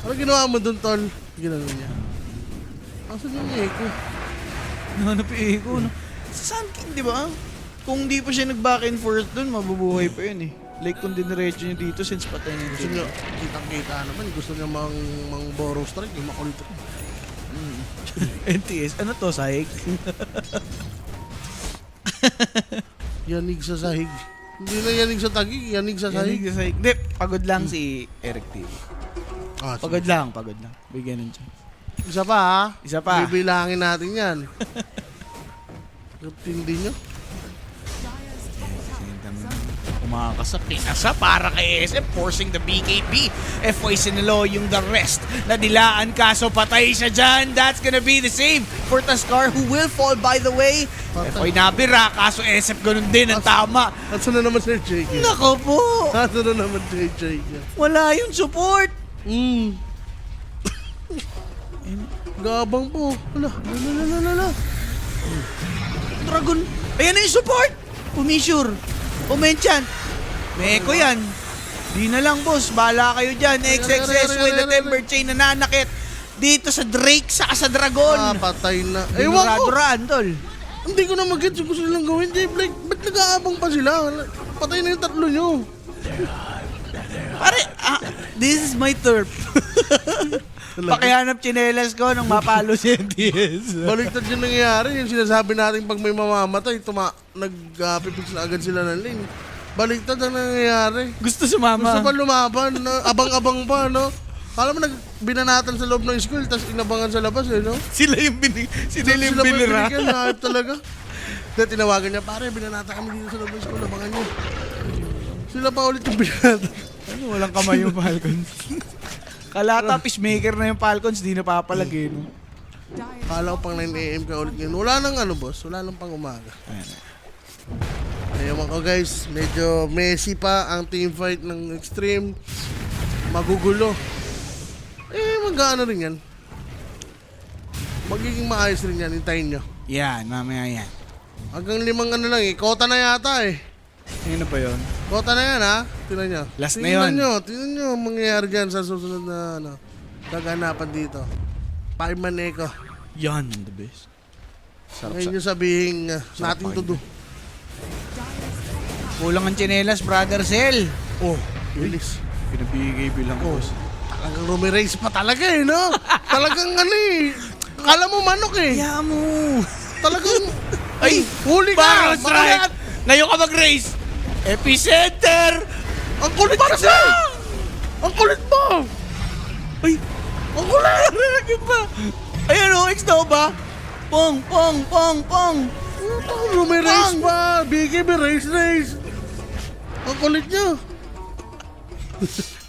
Ano ginawa mo dun, tol? Ginano niya. Nasa yung echo? Nahanap yung echo, no? Sa Sun King, di ba? Kung di pa siya nag-back and forth dun, mabubuhay pa yun eh. Like kung diniretso niya dito since patay na Gusto niya, kitang-kita naman. Gusto niya mang borrow strike, yung makulit ako. NTS, ano to, sahig? Yanig sa sahig. Hindi na yanig sa tagig, yanig sa sahig. Yanig sa sahig. Hindi, pagod lang si Eric TV. Sige. Pagod lang. Bigyan ng chance. Isa pa ha? Isa pa. Bibilangin natin yan. Tindi nyo. Kumakasak pinasa para kay SF forcing the BKB. FY sinalo yung the rest. Nadilaan kaso patay siya dyan. That's gonna be the save for Taskar who will fall by the way. FY nabira kaso SF ganun din ang tama. At na naman si Earthshaker? Nako po. At na naman si Earthshaker? Wala yung support. Gabang po. Wala. Dragon. Ayan na yung support. Umissure. Umenchant. Meko yan. Di na lang boss. Bahala kayo dyan. XXS with the Timber Chain na nanakit. Dito sa Drake sa Dragon. Patay na. Ewan ko. Tol. Hindi ko na mag-gets yung gusto nilang gawin. Jay Blake, ba't nag-aabang pa sila? Patay na yung tatlo nyo. Pare, this is my turf. Pakihanap chinelas ko nung mapalo si NTS. Baliktad yung nangyayari. Yung sinasabi natin pag may mamamatay, nag-pipix na agad sila ng lane. Baliktad ang nangyayari. Gusto sumama. Gusto pa lumaban. Abang-abang pa, no? Kala mo binanatan sa loob ng school, tapos inabangan sa labas, eh, no? Sila yung binira. Binigyan, hype talaga. Dahil tinawagan niya, pare, binanata kami dito sa loob ng school, abangan niyo. Sila pa ulit yung binanata. Ano, walang kamay yung Falcons. Kalata, peacemaker na yung Falcons, di napapalagay, no? Kala ko pang 9 AM ka ulit ngayon. Wala nang ano, boss. Wala nang pang umaga. Ewan ko, guys. Medyo messy pa ang team fight ng Extreme. Magugulo. Mag-ano rin yan. Magiging maayos rin yan. Hintayin nyo. Yan, mamaya yan. Hanggang 5 ano lang eh. Kota na yata eh. Ano ba yun? Kota na yan ha. Tingnan nyo. Last na yun. Tingnan nyo ang mangyayari dyan sa susunod na ano. Kaganapan dito. 5 man eko. Yan, the best. Sarap Ngayon nyo sabihin nothing to do. Kulang ang tsinelas, Brother Cell. Oh, bilis. Pinabigay bilang boss. Talagang rumirace pa talaga eh, no? Talagang ano eh. Kala mo manok eh. Kaya mo. Talagang, Ay, huli ka. Baron strike. Ngayon ka mag-race. Epicenter. Ang kulit kasi. Ang kulit mo. Ay, Ang kulit. Lagi pa. Ayan o, X-Nova. Pong, pong, pong, pong. Rumirace pa. BKB race. Ang kulit nyo.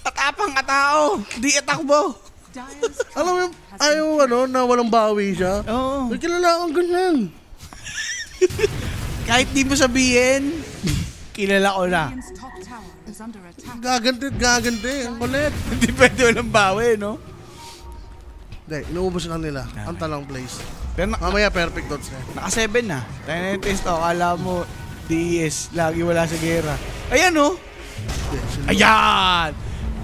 Katapang katao. Di atakbo. Alam mo, ayaw ano, na walang bawi siya. Oo. May kilala akong ganyan. Kahit di mo sabihin, kilala ko na. Radiant's top tower is under attack. Gaganti. Ang kulit. Hindi pwede walang bawi, no? Hindi, inuubos lang nila. Ang talang place. Pero Mamaya perfect dots na. naka-7 na. Tayo na yung test to. Akala mo, DES. Lagi wala sa gera. Ayan, no? Hindi, sila- Ayan!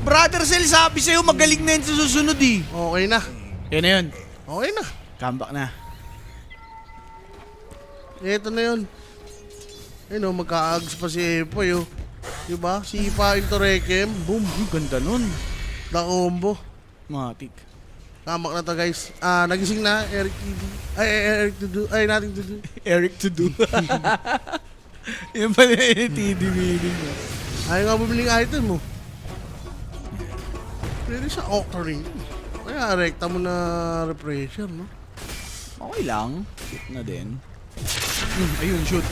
Brother Cell, sabi sa'yo, magaling na yun sa susunod, eh. Okay na. Yan na yun. Okay na. Comeback na. Ito na yun. Ayun o, magka-ags pa si Epoy o. Diba? Sipa into Rekem. Boom. Ang ganda nun. Da combo. Matik. Kamak na to guys. Nagising na. Eric TV. Eric to do. Ay, nothing to do. Eric to do. Yan pala yung TD meaning mo. Ayaw nga bumiling item mo. Pwede siya octering. Kaya rekta mo na repressure, no? Okay lang. Shoot na din. Ayun, shoot.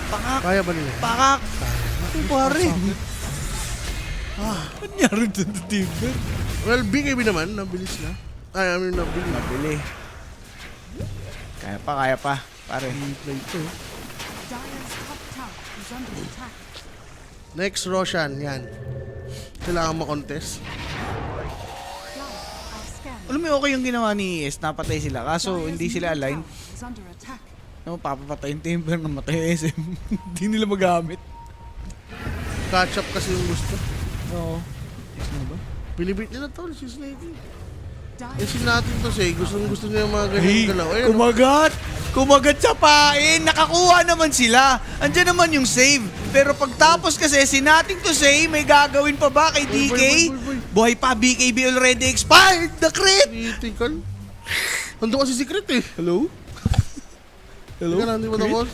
Pakak! Kaya ba nila? Pakak! Ito pare. Nangyari to the Timber? Well, BKB naman. Nabilis na. Ay, I mean, nabilis. Nabili. Kaya pa. Pare. Play to. Dire's top tower is under attack. Next, Roshan. Yan. Kailangan makontest. Cloud are scanning. Alam mo, okay yung ginawa ni ES. Napatay sila. Kaso, hindi sila aligned. Is under attack. No, papapatay yung Timber na matay yung SM. Hindi nila magamit. Catch up kasi yung gusto. Oo. Ano ba? Binibit nila to. Si Snakey. Dire Si natin to say. Gusto niya yung mga ganyan galaw. Ayun. kumagat! Kumagat sa pain! Nakakuha naman sila! Andiyan naman yung save. Pero pagtapos kasi, sinating to say, may gagawin pa ba kay DK? boy. Buhay pa, BKB already expired! The crit! Critical. Nandun kasi secret eh. Hello? Hello? Teka lang, hindi mo tapos.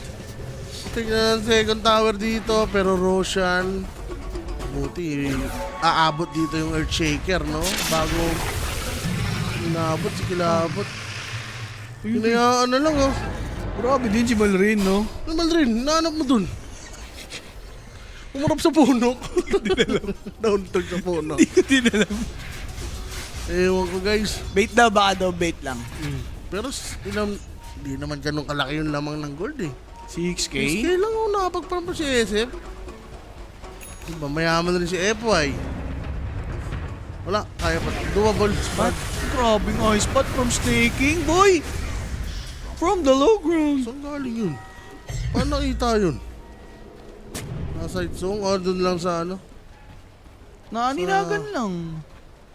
Tignan ang second tower dito, pero Roshan. Buti, aabot dito yung Earthshaker, no? Bago inaabot, si kilabot. Hinayaan na lang, oh. Grabe din si Malrin, no? Naman rin, naanap mo dun. Umarap sa puno. Hindi na alam. Nauntog sa puno. Hindi ko din alam. Ewan ko, guys. Bait daw, baka daw bait lang. Pero, hindi naman ganun kalaki yung lamang ng gold, eh. 6K? Kaya lang ako nakapagparam pa si SF. Diba, mayaman rin si FY. Wala, kaya pa. Doable spot. Grabe nga, spot from staking, boy! From the low ground. Saan galing yun? Paano nakita yun? Nasa song o dun lang sa ano? Naaninagan lang.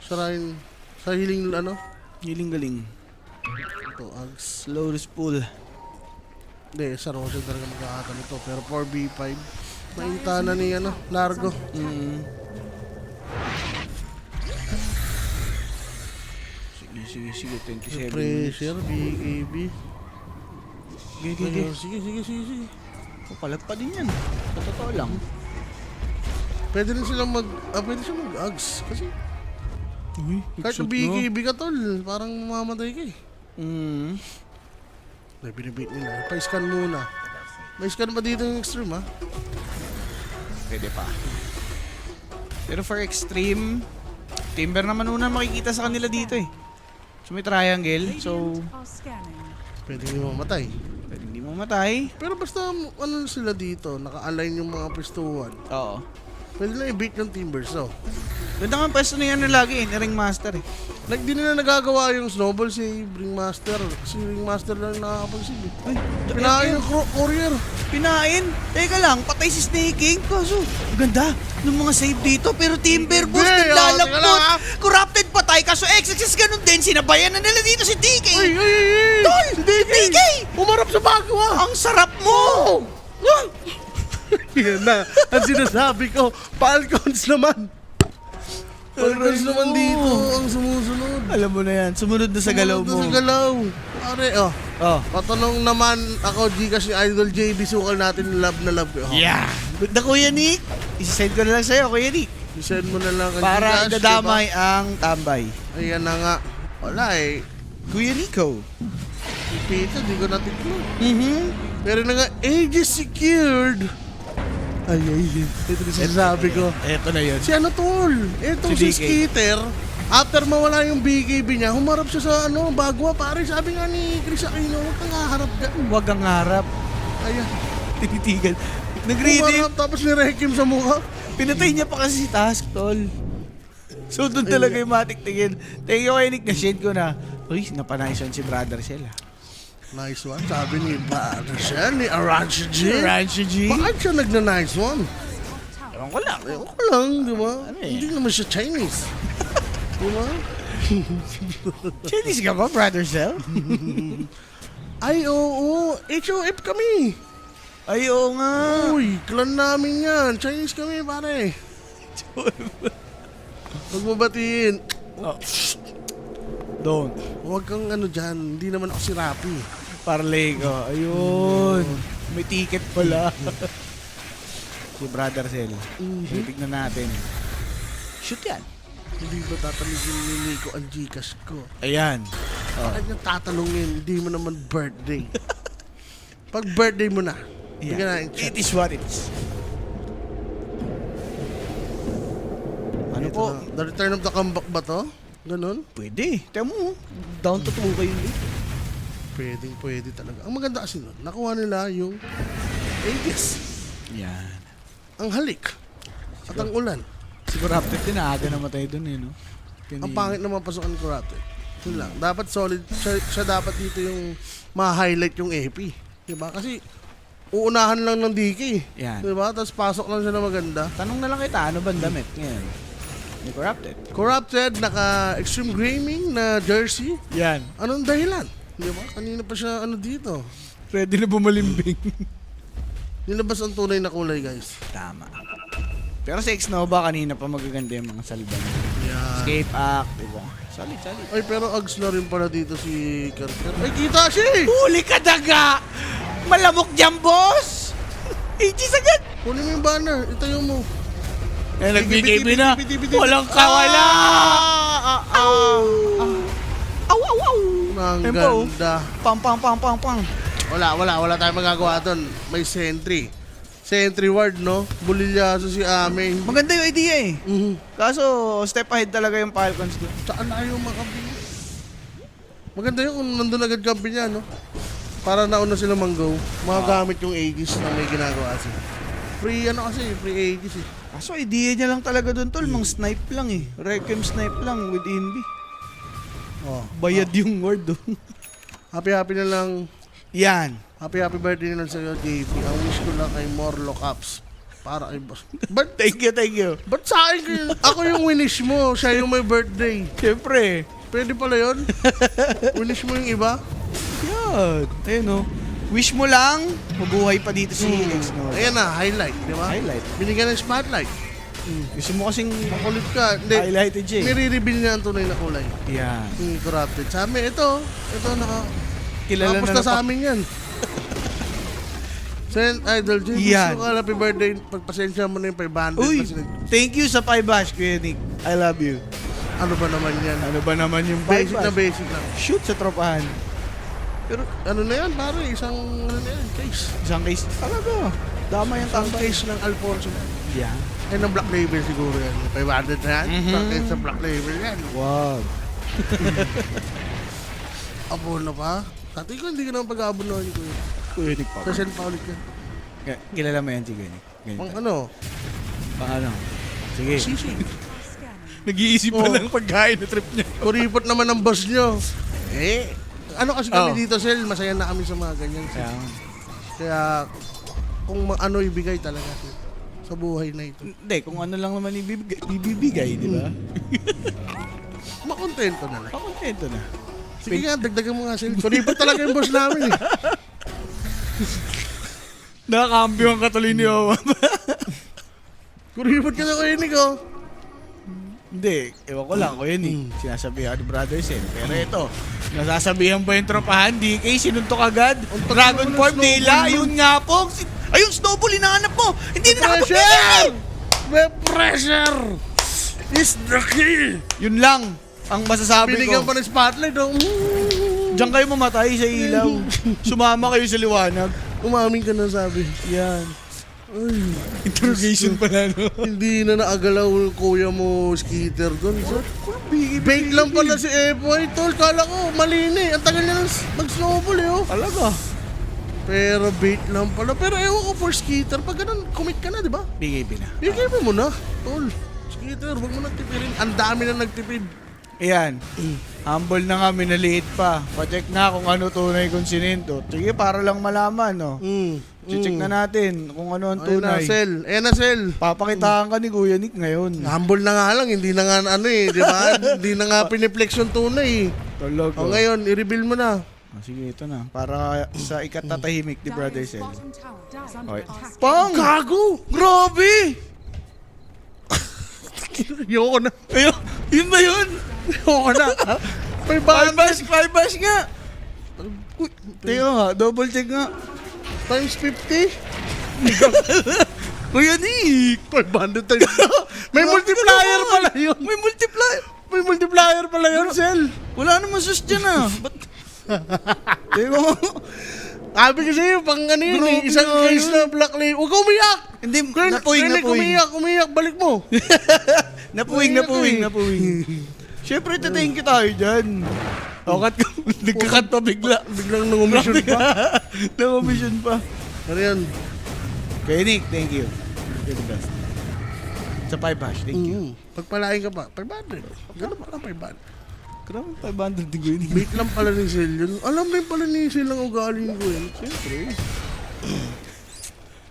Shrine. Sa hiling ano? Galing-galing. Ito, Ags. Slow spool. Hindi, sa Roshan talaga magkakatan ito. Pero 4B5. Mainta na ni ano, Largo. Sige, 27 minutes. Pressure, BKB. Sige. Sige. Palag pa din yan. Sa totoo lang. Pwede rin silang pwede silang mag-Ags. Kasi Uy, kahit na BKB ka tol, parang mamamatay ka eh. Ay, binibit nila. Pa-scan muna. May scan pa dito yung extreme, ha? Pwede pa. Pero for extreme, Timber naman una makikita sa kanila dito eh. So may triangle. So, Radiant are scanning. Pwede nyo mamatay. pwede hindi mo matay. Pero basta ano sila dito, naka-align yung mga pwestuhan. Oo. Pwede na i-beat yung Timbers, oh. Ganda nga pwesto na yan na lagi eh, ni Ringmaster eh. Di nila nagagawa yung snowball si Ringmaster. Si Ringmaster lang nakakapag-save. Ay, Pinain yung courier. Pinain? Teka lang, patay si Snake King. Kaso, ganda ng mga save dito. Pero Timber Boss, Hindi, naglalambot. teka lang, ha? Corrupted patay. Kaso XXS ganun din. Sinabayan na nila dito si DK. Ay! Tol! DK! Umarap sa bago, ah! Ang sarap mo! Ah! Yan na. Ang sinasabi ko, Falcons naman. Falcons naman dito ang sumusunod. Alam mo na yan. Sumunod na sa galaw mo. Sumunod na sa galaw. Pare, oh. Oh. Patanong naman ako, Gcash ni Idol JB, sukal natin love na love ko. Yeah. Good na Kuya Nick. Isisend ko na lang sa'yo, Kuya Nick. I-send mo na lang ang Para Gcash, idadamay ang tambay. diba? Ayan na nga. Wala eh. Kuya Nico. Pizza, di ko natikman. Mm-hmm. Pero na nga, ages secured. Ay. Ito na sinasabi ko. Eto na yun. Si ano tol? Etong Si si DK. Skitter. After mawala yung BKB niya, humarap siya sa ano, Bagwa. Pare, sabi nga ni Chris Aquino, huwag kang haharap dyan. Huwag ang harap. Ayan. Tinitigan. Nag-reading. Humarap tapos nirekim sa mukha. Pinatay niya pa kasi si Task, tol. So, doon talaga yung matiktingin. Thank you kay Nick, na-shade ko na. Uy, napanayson si Brother Shell, ah. Nice one. Sabi ni Brother siya, ni Aransha G. Rancho G. Bakit siya nagna-nice one? Ewan ko lang. Ewan ko lang, di ba? Ano eh? Hindi naman siya Chinese. Di ba? Chinese ka ba, Brother Shell? Ay, oo. HOF kami. Ay, oo nga. Uy, clan namin yan. Chinese kami, pare. Huwag mo batiin. Oh. Don't. Huwag kang ano dyan. Hindi naman ako si Rapi. Parlay ko. Ayun. May ticket pala. Si Brother Shell. Tignan natin. Shoot yan. Hindi ba tatanungin ni Nico ang Gcash ko? Ayan. Bakit niya tatanungin? Hindi mo naman birthday. Pag birthday mo na, bigyan na yung chat. It is what it is. Ano Ito po? na. The Return of the Comeback ba to? Ganon? Pwede. Tiyan mo. Down to 2 kayo dito. Pwede talaga. Ang maganda kasi nun, nakuha nila yung Aegis, Yan. ang halik, at ang ulan. Siguro Raptor din, aga namatay dun eh, no? Ang pangit na mapasukan ko Raptor. Yun lang. Dapat solid. Siya dapat dito yung ma-highlight yung AP. Diba? Kasi uunahan lang ng DK. Yan. Diba? Tapos pasok lang siya na maganda. Tanong na lang kita, ano ba ang damit ngayon? Ni Corrupted. Corrupted, naka Extreme Gaming na jersey. Yan. Anong dahilan? Diba? Kanina pa siya ano dito. Ready na bumalimbing. Nilabas ang tunay na kulay, guys. Tama. Pero sa X-Nova kanina pa magaganda yung mga salban. Yan. Escape Act, diba? Solid. Ay, pero ags na rin pala dito si Carter. Ay, kita siya eh! Huli ka daga! Malamok dyan, boss! Aegis agad! Kunin mo yung banner. Itayo mo. Eh, nag-BKB na. Walang kawala! Aw, aw, aw! Ang Ayun po, oh. ganda. Pang, pang, pang, pang, pang. Wala tayong magagawa doon. May sentry. Sentry ward, no? Bulilyaso si Ame. Maganda yung idea eh. Mhm. Kaso, step ahead talaga yung Falcons doon. Saan na yung makabi? Maganda yun kung nandun agad kampi niya, no? Para nauna sila manggo. Magagamit yung Aegis na may ginagawa siya. Free ano kasi, free Aegis eh. Kaso, idea niya lang talaga doon, tol. Mang snipe lang eh. Requiem snipe lang with Invi. Oh. Bayad yung word doon. Happy na lang. Yan. Happy birthday na lang sa'yo, JP. Ang wish ko lang kay more lookups. Para kay boss. Ba't Thank you. Ba't sa akin kayo? Ako yung winish mo. Siya yung may birthday. Siyempre. Pwede pala yun? Winish mo yung iba? Yan. Ayun o. Wish mo lang, mabuhay pa dito si X-Nova. Ayan na, highlight, di ba? Highlight. Binigyan ng spotlight. Gusto mo kasing Makulit ka. Hindi. highlighted siya eh. Nire-reveal niya ang tunay na kulay. Yan. Yung corrupted. Sa amin, ito, Kilala nakapos na na sa amin yan. Send Idol J. Yan. Gusto ko, happy birthday. Pagpasensya mo na yung 500. Uy, Kasi thank you sa 5 bash, Kuya Nick. I love you. ano ba naman yan? Ano ba naman yung 5 Basic na bash? basic lang. Shoot sa tropahan. Pero ano na yan, pare? Isang, ano na yan, case. Isang case. Talaga. Dama yung Isang tambay. case ng Alfonso. Yan. Ay, ng Black Label siguro yan. 500 na yan. Mhm. Isang case sa Black Label yan. Wow. Abono pa? Dati ko hindi ka naman pag-aabonohan ko yun. Kuya Nick pa. Special pa ulit yan. Kilala mo yan si Kuya Nick? Ganyan Pang ka. ano? Pang ano? Sige. Sisi. Nag-iisip pa ng pagkain na trip niya. Kuripot naman ang boss nyo. Ano kasi kami Oh. dito, Sel, masaya na kami sa mga ganyan. Kaya kung ano ibigay talaga sa buhay na ito. Hindi, kung ano lang naman ibibigay, di ba? Makontento na lang. Pakontento na. Sige nga, dagdagan mo nga, Sel. Kuripot talaga yung boss namin eh. Nakakambyo ang katuloy ni Owa. Kuripot ka na kayo, Nico. Hindi, ewan ko lang, Kuya Nick. Sinasabihan ni Brother Sen. Pero ito, nasasabihan ba yung tropahan? DK, sinuntok agad. Dragon naman Form ng nila, snowball, ayun nga po. Ayun, snowball, hinahanap mo. Hindi na Pressure! nakapagbigay. May pressure! Is the key! Yun lang ang masasabi Binigyan ko. pa ng spotlight. Oh. Diyan kayo mamatay sa ilaw. Sumama kayo sa liwanag. Umamin ka na sabi. Yan. Ay, Interrogation pala, no? hindi na naagalaw yung kuya mo, Skitter doon. Bait lang pala si Epoy, tol. Kala ko, malini. Ang tagal niya mag-snowball eh, oh. Talaga. Pero bait lang pala. Pero ewan ko for Skitter, pag ganun, commit ka na, di ba? Bigay na. Bigay mo muna, tol. Skitter, huwag mo nagtipirin. Ang dami na nagtipid. Ayan. Humble na kami, naliit pa. Pa-check na kung ano tunay kung sinento. Sige, para lang malaman, no? Check na natin kung ano ang Ayun na, tunay. Sel. Ayun na, Sel. Papakitaan ka ni Kuya Nick ngayon. Humble na nga lang, hindi na nga ano eh, di ba? Hindi na nga piniflex yung tunay eh. Talaga. O ngayon, i-reveal mo na. Sige, ito na. Para sa ikatatahimik ni Brother Dire's Sel. bottom tower is under Okay. attack. Pang! Gago! Grabe! Ayoko na. Ayun, yun ba yun? Ayoko na. May Five bash nga! Uy, teka nga, double check nga. times 50? Kuya Nick! 500 times. May multiplier pala yun. May multiplier! May multiplier pala yun, Sel. Wala namang sus dyan ah. Ba't? Teka nga. Sabi kasi yung pang ano yun eh, Grabe isang nga case yun. na black lane. Huwag ka umiyak! Hindi, Kren, napuwing. umiyak, balik mo. Napuwing. Siyempre, thank you tayo dyan. Okat ka, nagkakat pa bigla. Biglang nangumisyon pa. Nangumisyon pa. Ano yan? Kaya Nick, thank you. You're the best. Sa 5 hash, thank you. Pagpalain ka pa, 500. Gano'n pala 500. Grabe, 500 din ko yun. Bait lang pala ni Sel yun. Alam rin pala ni Sel ang ugali ko yun. Siyempre.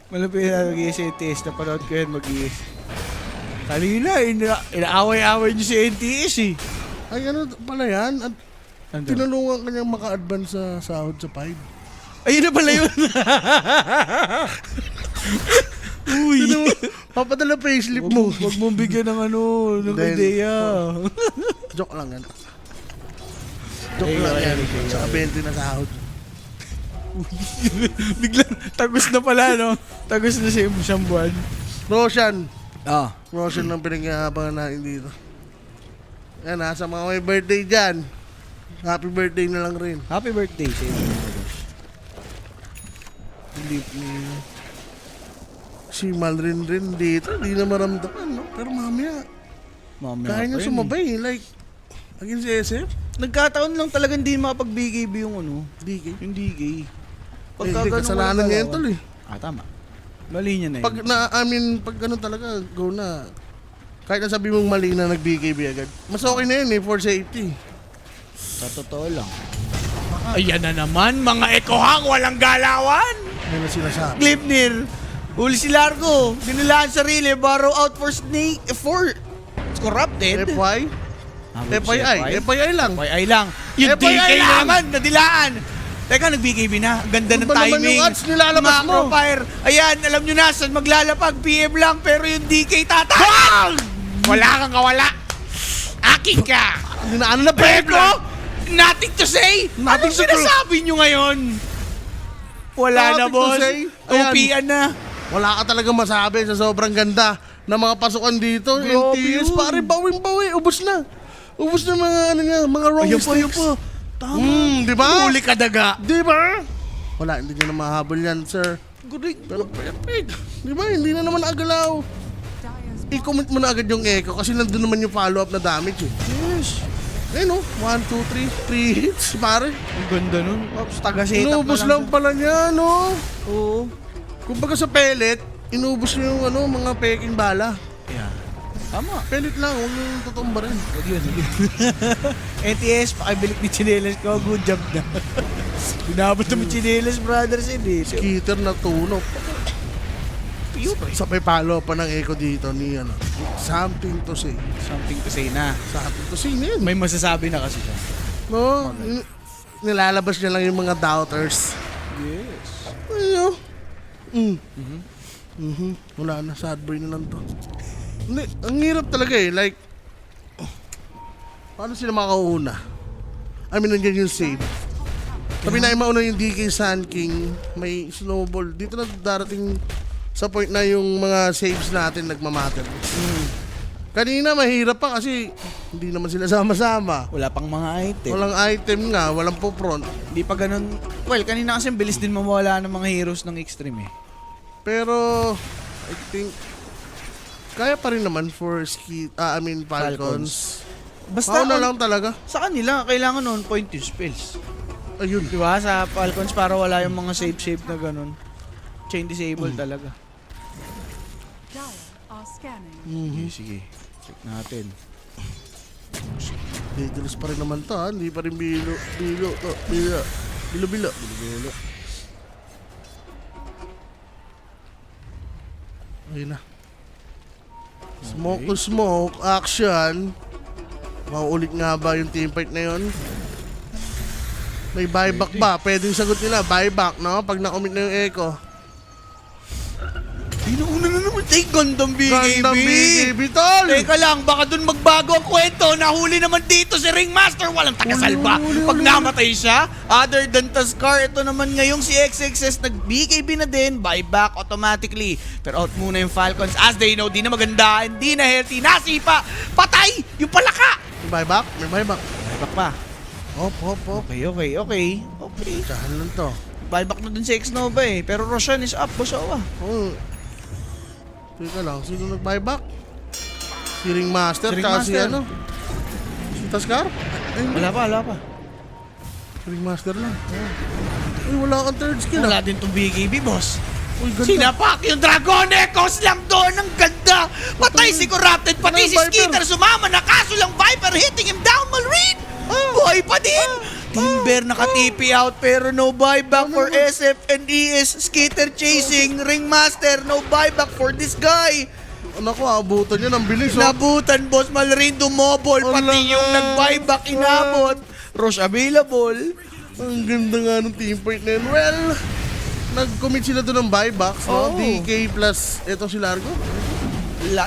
Malapit na mag-i-SNTS. Napanood ko yun mag-i-S. Kanina, inaaway-away niyo si NTS eh. Ay, ano pala yan? At Ano? tinulungan kanyang maka-advance sa sahod sa 5. Ayun na pala yun. Uy. Papadala payslip mo. Huwag mong bigyan ng ano, ng Then, ideya. Joke lang yan. Joke lang yan. Sa 20 na sahod. Biglang, tagos na pala, no? Tagos na siya siyang buwan. Roshan. Ah. Ang pinaghahabangan natin dito. Yan ha, sa mga may birthday dyan. Happy birthday na lang rin. Happy birthday sa inyo. Hindi si Malrin rin dito, hindi na maramdaman, no? Pero mamaya, kaya niya sumabay, like, against SF, Nagkataon lang talagang hindi makapag-BKB yung ano, DK. yung DK. Hindi, kasalanan niya yun tol eh. Ah, tama. Mali niya na yun. Pag ganun talaga, go na. Kahit na sabi mong mali na nag-BKB agad. Mas okay na yun eh, for safety. Sa totoo lang. Ayan na naman, mga ekohang walang galawan! Ano na sinasabi? Glipnir, huli si Largo, dinilaan sarili, borrow out for snake, for corrupted. FY? FYI lang. FYI lang. Yung FYI DK lang. naman, nadilaan. Teka, nag-BKB na. Ang ganda ng Ano ba naman timing. yung ads nilalabas mo? Macro-fire. Ayan, alam nyo na, saan maglalapag. PM lang, pero yung DK tatang. Wala kang kawala. Akin ka. Ano na Pedro, nothing to say. Nothing Anong to sinasabi nyo ngayon? Wala na, Nothing to boss. say. Tupian na. Wala ka talaga masabi sa sobrang ganda ng mga pasukan dito. Grabe NTS, yun. pare, bawing-bawi. Ubus na. Ubus na mga, ano nga, mga wrong mistakes. Tama. Di ba? Huli ka daga. Di ba? Wala, hindi nyo na mahabol yan, sir. Good. Pero perfect. Di ba? Hindi na naman agalaw. Dire's I-comment mo na agad yung echo kasi nandun naman yung follow-up na damage eh. Yes. Eh no, 1, 2, 3, 3 hits, pare. Ang ganda nun. Ops, taga-setup na Inubos lang lang siya. pala niya, no? Oo. Kumbaga sa pellet, inubos niya yung mga peking bala. Yeah. Tama. Pellet lang, huwag yung totoong baril. Huwag yun. NTS, pakibilik ni Chinelas ko. Good job na. Binabot naman Chinelas Brothers hindi. Skitter na tunog. Sabay palo pa ng echo dito ni ano. Something to say. Something to say na. Something to say na yun. May masasabi na kasi siya. No, nilalabas niya lang yung mga doubters. Yes. Ayun. Wala na, sad boy na lang to. Hindi, ang hirap talaga eh. Like, paano sila makauuna? I mean, nandiyan yung save. Sabi na mauna yung DK Sun King, may snowball. Dito na darating sa point na yung mga saves natin nagmamatter. Kanina mahirap pa kasi hindi naman sila sama-sama. Wala pang mga item. Walang item nga, walang po front. Hindi pa ganun. Well, kanina kasi bilis din mawala ng mga heroes ng Extreme eh. Pero, I think, kaya pa rin naman for Falcons. Basta Mauna lang talaga. sa kanila, kailangan on point yung spells. Ayun. Di ba? Sa Falcons para wala yung mga save na ganun. Chain disable talaga. Dire are scanning. Sige, sige. Check natin. Dangerous pa rin naman to ha. Hindi pa rin bilo. Ayun na. Smoke to smoke, action. Mauulit nga ba yung teamfight na yun? May buyback ba? Pwedeng sagot nila, buyback, no? Pag na-commit na yung echo. Pinuuna na naman. Tay, gandang BKB. Gandang BKB, tol! Teka lang, baka dun magbago ang kwento. Nahuli naman dito si Ringmaster. Walang tagasalba. Pag namatay siya, other than Taskar, ito naman ngayong si XXS nag-BKB na din, buyback automatically. Pero out muna yung Falcons. As they know, di na maganda, hindi na healthy, nasipa, patay! Yung palaka! May buyback? May buyback. Buyback pa. Hop. Okay. Tsahan lang to. Buyback na dun si X-Nova eh. Pero Roshan is up, Bosawa. Oh. Teka lang, sino nag-buyback? Si Ringmaster, Si tsaka si Ringmaster. ano? Si Taskar? Ay, hindi. Wala pa. Si Ringmaster lang. Uy, wala kang third skill Wala ah. din tong BKB, boss. Uy, ganda. Sinapak yung Dragon Echoes lang doon. Ang ganda. Patay si Corrupted. Pati si Viper. Skitter sumama na. Kaso lang Viper hitting him down. Malread. Buhay pa din. Timber naka-TP out pero no buyback for SF and ES. Skitter chasing. Ringmaster. No buyback for this guy. Naku, abutan niya ng bilis. Oh. Nabutan, boss. Malread dumobol. Pati yung nag-buyback inabot. Rush available. Ang ganda nga ng team point na yun. Well, nag-commit sila doon ng buybacks. No? Oh. DK plus, eto si Largo.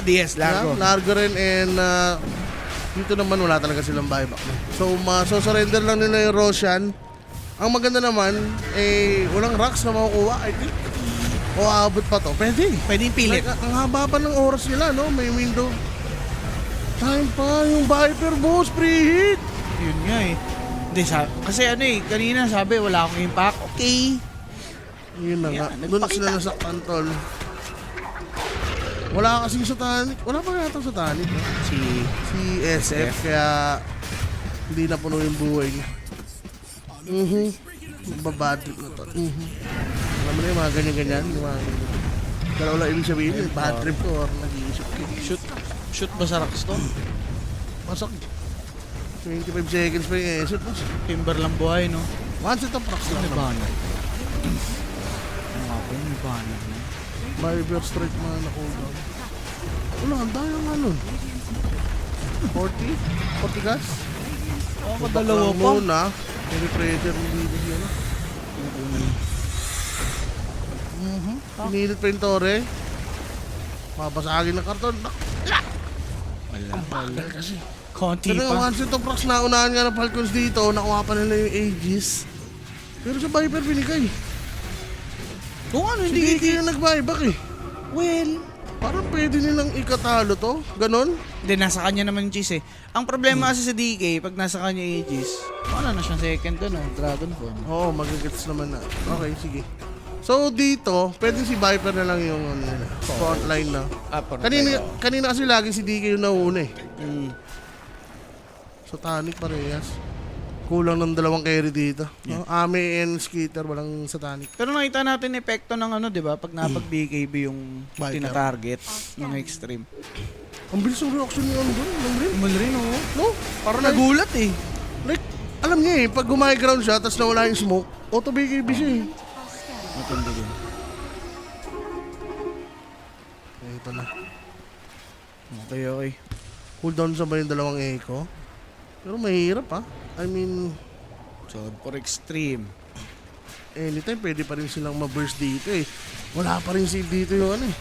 Yes, Largo. Largo rin and dito naman wala talaga silang buyback. No? So, surrender lang nila yung Roshan. Ang maganda naman, walang rocks na makukuha, I think. O aabot pa to. Pwede. Pwede yung pilit. Like, ang haba pa ng oras nila, no? May window. Time pa yung Viper, boss. Pre-hit. Yun nga eh. Hindi, kasi ano eh, kanina sabi wala akong impact. Okay. Yun na nga. Yan, Doon na nagpakita. sila nasaktan, tol. Wala kasing satanic. Wala pa yata satanic. No? Si SF. Kaya hindi na puno yung buhay niya. Babad trip na to. Alam mo na yung mga ganyan-ganyan. Yung mga dalaw lang ibig sabihin. Yung bad trip ko or nag-iisip ko. Shoot ba sa Rockstone? Masak. 25 seconds pa yung SF. Timber lang buhay, no? One set of rocks lang. May naman. banner. Ano nga ba yung may banner? No? Viper strike man na cooldown. Wala, ang daya nga nun. 40? 40 gas? Oo, kadalawa pa. Muna. May pressure hindi siya na. Pinilit pa yung Torre. Mabasagin ng karton. Wala. Ang bagal kasi. Konti Pero pa. once itong procs na unahan nga ng Falcons dito, nakuha pa nila yung Aegis. Pero sa Viper binigay. Kung ano, Si hindi DK yung nag-buyback eh. Well, Parang pwede nilang ikatalo to. Ganon. hindi, nasa kanya naman yung cheese eh. Ang problema kasi sa DK, pag nasa kanya yung Aegis, wala na siyang second to, no? Dragon Form. Oo, magagets naman na. Okay, sige. So dito, pwede si Viper na lang yung ano nila, frontline na. Kanina kasi lagi si DK yung nauna eh. Satanic parehas. Kulang ng dalawang carry dito. No? Ame and Skitter, walang Satanic. Pero nakita natin epekto ng ano, di ba? Pag napag-BKB yung Viper. tina-target ng extreme. Ang bilis ng reaction niya doon. Tumal rin, oh. No? Parang nagulat eh. Like, alam niya eh, pag gumay ground siya, tapos nawala yung smoke, auto BKB siya eh. Matindi din. Ito na. Okay. Cooldown sa ba yung dalawang echo? Pero mahirap ah. I mean, So, for extreme. anytime pwede pa rin silang ma-burst dito eh. Wala pa rin seed dito yung ano eh.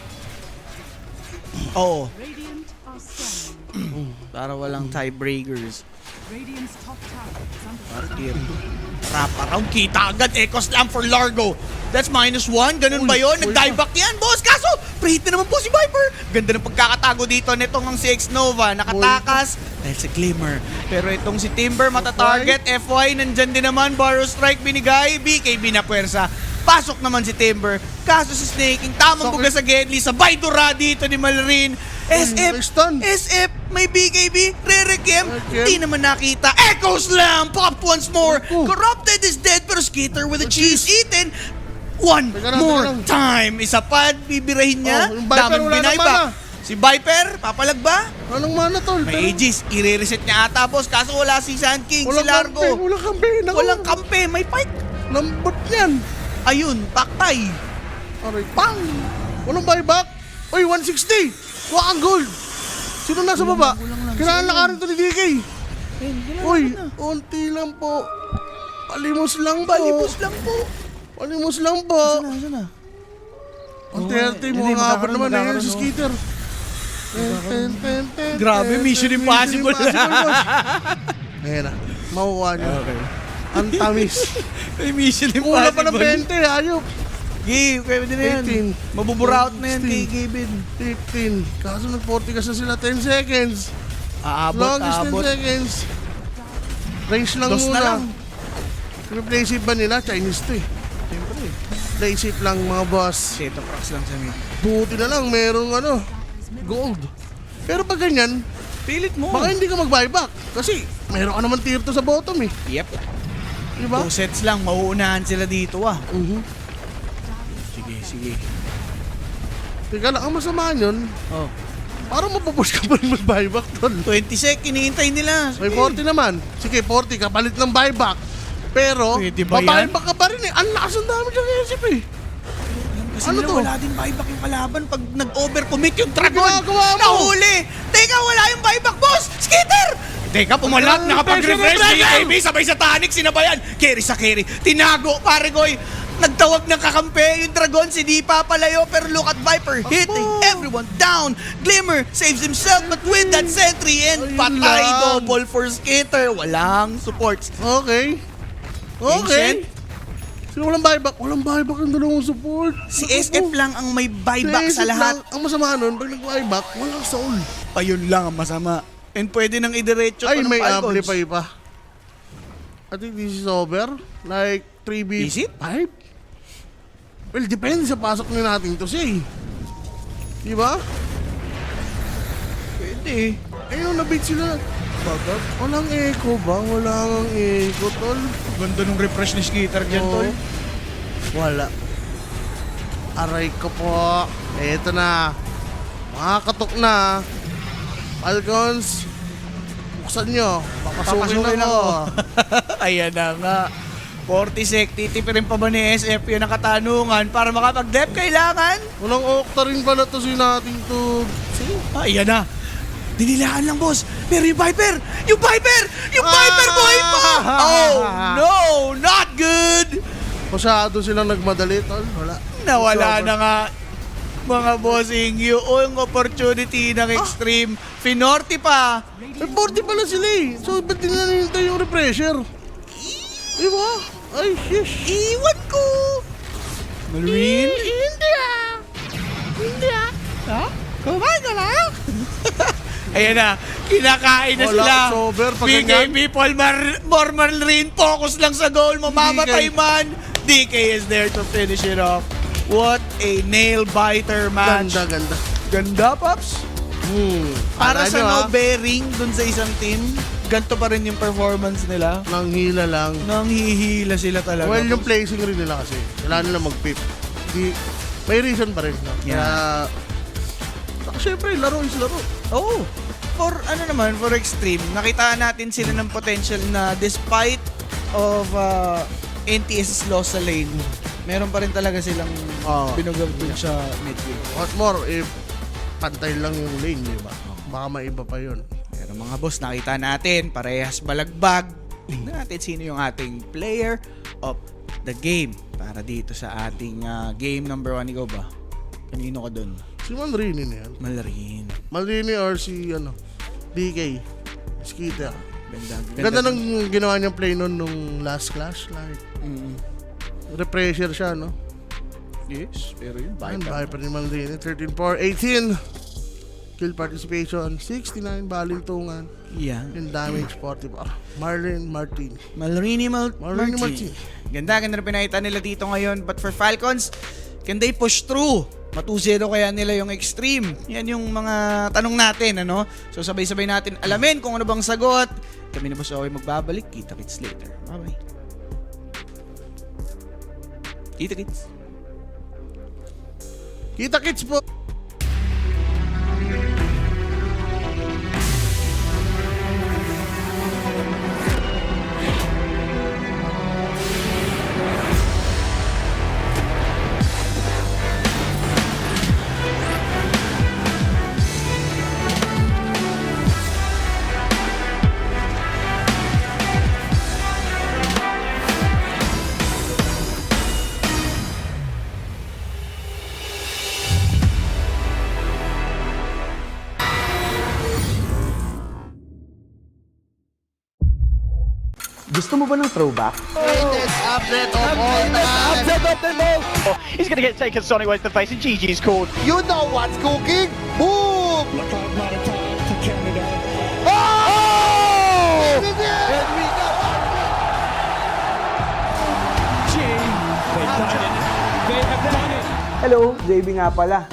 Oo. Radiant are scanning. Para walang tiebreakers. Radiant's top tower is under Partir. Wrap around. Kita agad. Echo slam for Largo. That's -1. Ganun ba yun? Nag-dive back yan, boss. Kaso, pre-hit na naman po si Viper. Ganda ng pagkakatago dito nitong ang si X-Nova. Nakatakas dahil sa Glimmer. Pero itong si Timber matatarget. FY, nandyan din naman. Barrow Strike binigay. BKB na puwersa. Pasok naman si Timber. Kaso si Snaking, tamang buga sa Gedli. Sabay dura dito ni Malrin. SF, stun. SF, may BKB, Rerekiem, Rerekiem. di naman nakita. Echo Slam, popped once more. Opo. Corrupted is dead, pero Skitter with a cheese eaten. One Teka lang, more teka lang. time. Isa pa, bibirahin niya. Oh, yung Viper, Daming wala binay nang back. mana. Si Viper, papalag ba? Anong mana tol? May Aegis, i-reset niya ata, boss. Kaso wala si Sand King, si Largo. Walang kampe. Naku. Walang kampe, may fight. Lambot yan. Ayun, paktay. Aray, pang! Walang buyback. Uy, 160. Kuha ang gold. Sino nasa baba? Kailangan lakarin to ni DK. Uy, unti lang po. Palimos lang po. Balibos lang po. Palimos lang po. Saan na? Ang 30 mo Hindi, nga pa magkakaroon, naman eh, magkakaroon, si oh. Skitter. Grabe, Mission Impossible. boss. Ayan na, makukuha niyo. Okay. Ang tamis. May Mission Kulang pa ng Impossible. 20, ayop. Gay, pwede na yan. 18. Mabuburaot na yan 16. kay Gavin. 15. Kaso nag-40 kasi sila, 10 seconds. Aabot. Longest 10 seconds. Race lang Dos na muna. lang. Replay safe ba nila? Chinese to eh. Siyempre. Play safe lang mga boss. Set of rocks lang sa mid. Buti na lang merong ano, gold. Pero pag ganyan, Pilit mo. baka hindi ka mag-buyback. Kasi meron ka naman tier 2 sa bottom eh. Yep. Diba? 2 sets lang. Mauunahan sila dito ah. Sige. Teka lang, ang masama yun, Oh. parang mapupush ka pa rin mag-buyback tol. 20 sec, hinihintay nila. May 40 naman. Sige, 40, kapalit ng buyback. Pero, Pwede ba yan? babuyback ka pa rin eh. Ang lakas ng dami dyan isip eh. Kasi Ano nila, to? wala din buyback yung kalaban pag nag-overcommit yung Dragon. Ginagawa mo? Nahuli. Teka, wala yung buyback, boss. Skitter! Teka, pumalat. Wala, Nakapag-refresh. pressure na BKB, sabay sa Tanic, sinabayan. Carry sa carry. Tinago, pare Goy. Nagtawag ng kakampi yung Dragon, si di papalayo, pero look at Viper hitting everyone down. Glimmer saves himself, but with that sentry and Ayun patay lang. double for Skitter. Walang supports. Okay. Okay. Sino walang buyback? Walang buyback yung dalawang support. Si SF lang ang may buyback Si sa SF lahat. lang. Ang masama nun, pag nag-buyback, walang soul. Ayun lang ang masama. And pwede nang idiretso Ay, pa ng may Falcons. amplify pa. I think this is over. Like, 3B. Is it? 5? Well, depende sa pasok na natin to siya eh. Diba? Pwede. Ayun, nabit sila. Bagag. Walang echo ba? Walang echo, tol. Ganda nung refresh ni Skitter dyan, Oo. tol. Wala. Aray ko po. Eto na. Makakatok na. Falcons. Buksan nyo. Papasukin Papasukin ako. Ayan na nga. 40 sec, titipirin pa ba ni SF yun ang katanungan para makapag-dep kailangan? Walang okta rin pala to si nating to. Ayan na. Dinilaan lang, boss. Pero yung Viper! Yung Viper! Yung Viper boy pa! Oh, no! Not good! Masyado silang nagmadali, tol. Wala. Nawala It's na over. nga mga bossing yung opportunity ng Extreme. Finorti pa. May 40 pala sila eh. So, ba't din na nintay yung refresher? Diba? Ay, shish. Iwan ko! Malwin? Hindi ah. Hindi ah. Ha? Kumain ka lang? Ayan na, kinakain na Wala, sila. sober, pag ganyan. BKB, Paul Marlin, focus lang sa goal, mamamatay DK. man. DK is there to finish it off. What a nail-biter match. Ganda, ganda. Ganda, Pops. Para Akala sa nyo, no ah. bearing dun sa isang team, ganito pa rin yung performance nila. Nang hila lang. Nanghihila sila talaga. Well, yung placing rin nila kasi. Kailangan nila mag-pip. May reason pa rin. No? Yeah. Kaya, syempre, laro is laro. Oo. For for Extreme, nakita natin sila ng potential na despite of NTS's loss sa lane, meron pa rin talaga silang binugab dun sa midway. What more if pantay lang yung lane, di ba? Baka maiba pa yun. Pero mga boss, nakita natin, parehas balagbag. Tingnan natin sino yung ating player of the game para dito sa ating game number 1. Ikaw ba? Kanino ka dun? Si Malrini na yan. Malrini or si DK. Skeeter. Ganda ng ginawa niyang play nung last clash. Like, repressure siya, no? Yes, pero yun, Viper ni Malrini. 13-4, 18. Kill participation, 69. Balintungan. Yeah. Yung damage, 44. Malrini Martin. Malrini Martin. Ganda rin pinakita nila dito ngayon. But for Falcons, can they push through? Matu-0 kaya nila yung Extreme? Yan yung mga tanong natin, ano? So sabay-sabay natin alamin kung ano bang sagot. Kami na Boss Owie magbabalik. Kita-kits later. Bye-bye. Kita-kits. Kita-kits po! Gusto mo ba ng throwback? Latest update of all time! He's going to get taken Sonic Way to the face, and GG's called. You know what's cooking? Boom! Hello, JB nga pala.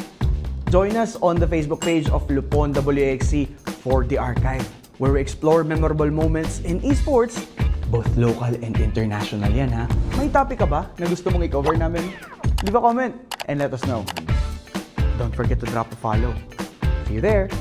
Join us on the Facebook page of Lupon WXC for the archive, where we explore memorable moments in esports, both local and international yan ha. May topic ka ba na gusto mong i-cover namin? Leave a comment and let us know. Don't forget to drop a follow. See you there!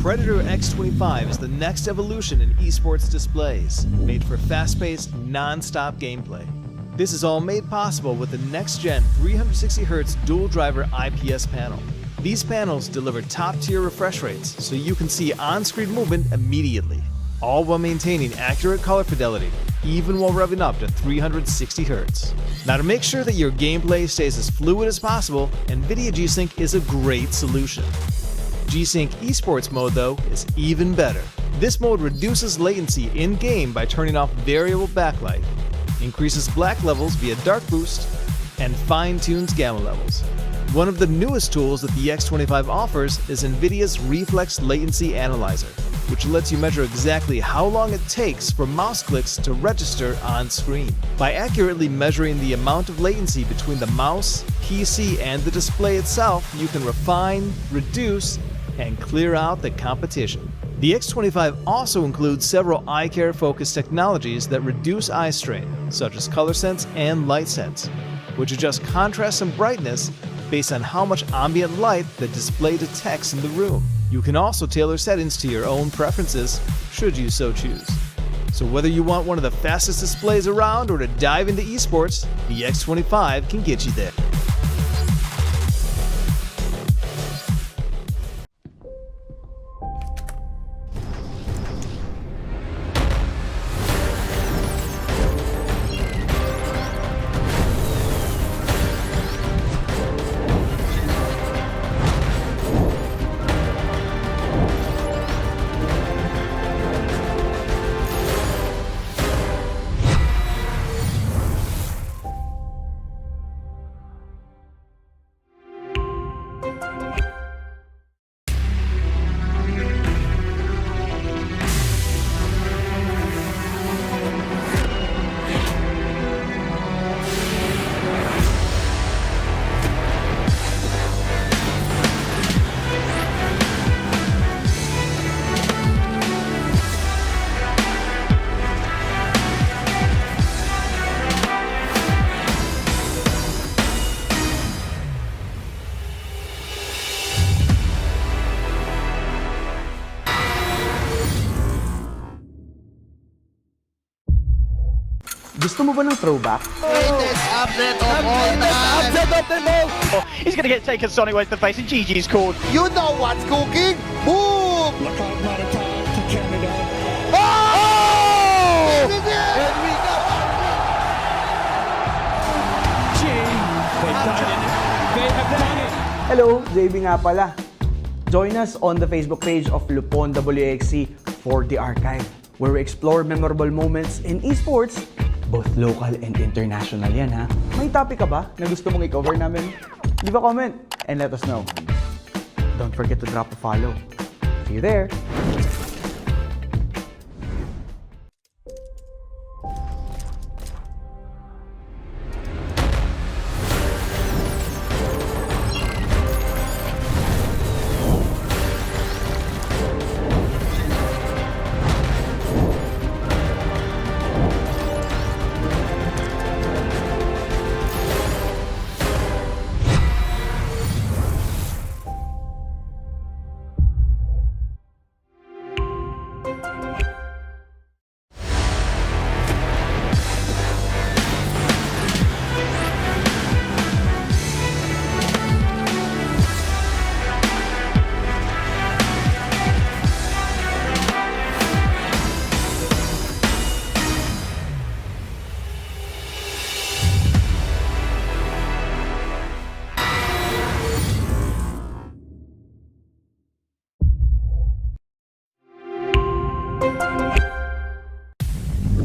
Predator X25 is the next evolution in esports displays, made for fast-paced, non-stop gameplay. This is all made possible with the next-gen 360Hz dual-driver IPS panel. These panels deliver top-tier refresh rates so you can see on-screen movement immediately, all while maintaining accurate color fidelity, even while revving up to 360Hz. Now, to make sure that your gameplay stays as fluid as possible, NVIDIA G-Sync is a great solution. G-Sync Esports mode, though, is even better. This mode reduces latency in-game by turning off variable backlight, increases black levels via dark boost, and fine-tunes gamma levels. One of the newest tools that the X25 offers is NVIDIA's Reflex Latency Analyzer, which lets you measure exactly how long it takes for mouse clicks to register on screen. By accurately measuring the amount of latency between the mouse, PC, and the display itself, you can refine, reduce, and clear out the competition. The X25 also includes several eye care focused technologies that reduce eye strain, such as ColorSense and LightSense, which adjust contrast and brightness based on how much ambient light the display detects in the room. You can also tailor settings to your own preferences, should you so choose. So whether you want one of the fastest displays around or to dive into esports, the X25 can get you there. Gusto mo ba ng throwback? Latest update of all time. He's going to get taken Sonic Way to the face, and GG's called. You know what's cooking? Boom! Lookout Maritime to Canada. Oh! And we go! They've done it. They have done it. Hello, JB nga pala. Join us on the Facebook page of Lupon WXC for the archive, where we explore memorable moments in esports, both local and international yan ha. May topic ka ba na gusto mong i-cover namin? Leave a comment and let us know. Don't forget to drop a follow. See you there!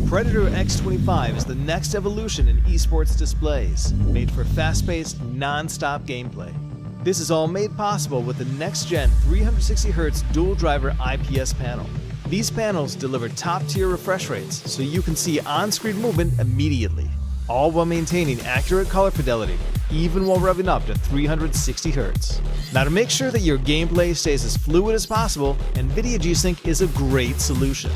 Predator X25 is the next evolution in esports displays, made for fast-paced, non-stop gameplay. This is all made possible with the next-gen 360Hz dual-driver IPS panel. These panels deliver top-tier refresh rates so you can see on-screen movement immediately, all while maintaining accurate color fidelity, even while revving up to 360Hz. Now, to make sure that your gameplay stays as fluid as possible, NVIDIA G-Sync is a great solution.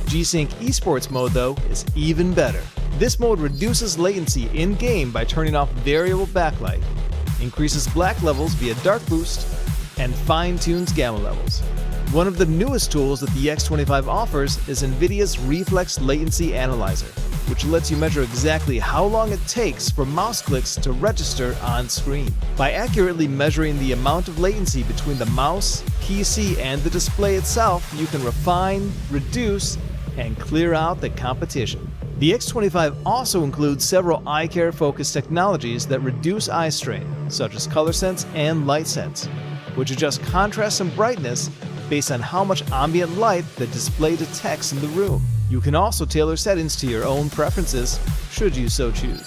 G-Sync Esports mode, though, is even better. This mode reduces latency in-game by turning off variable backlight, increases black levels via dark boost, and fine-tunes gamma levels. One of the newest tools that the X25 offers is NVIDIA's Reflex Latency Analyzer, which lets you measure exactly how long it takes for mouse clicks to register on screen. By accurately measuring the amount of latency between the mouse, PC, and the display itself, you can refine, reduce, and clear out the competition. The X25 also includes several eye care focused technologies that reduce eye strain, such as ColorSense and LightSense, which adjust contrast and brightness based on how much ambient light the display detects in the room. You can also tailor settings to your own preferences, should you so choose.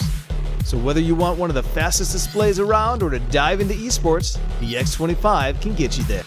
So whether you want one of the fastest displays around or to dive into esports, the X25 can get you there.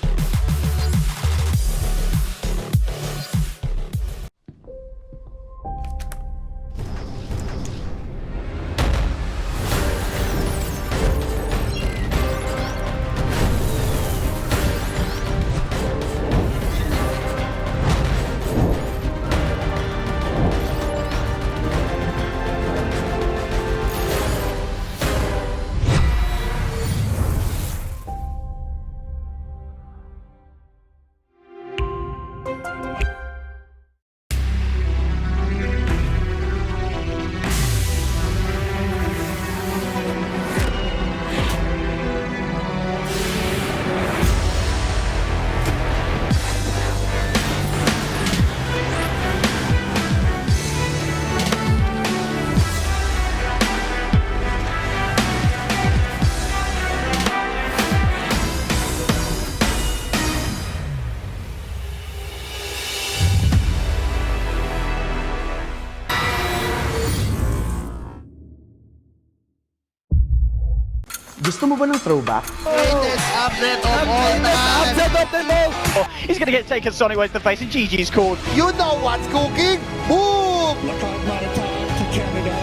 Gusto mo ba ng throwback? Greatest upset of all time. He's going to get taken sideways to the face, and GG's called. You know what's cooking? Boom! Lookout Maritime to Canada.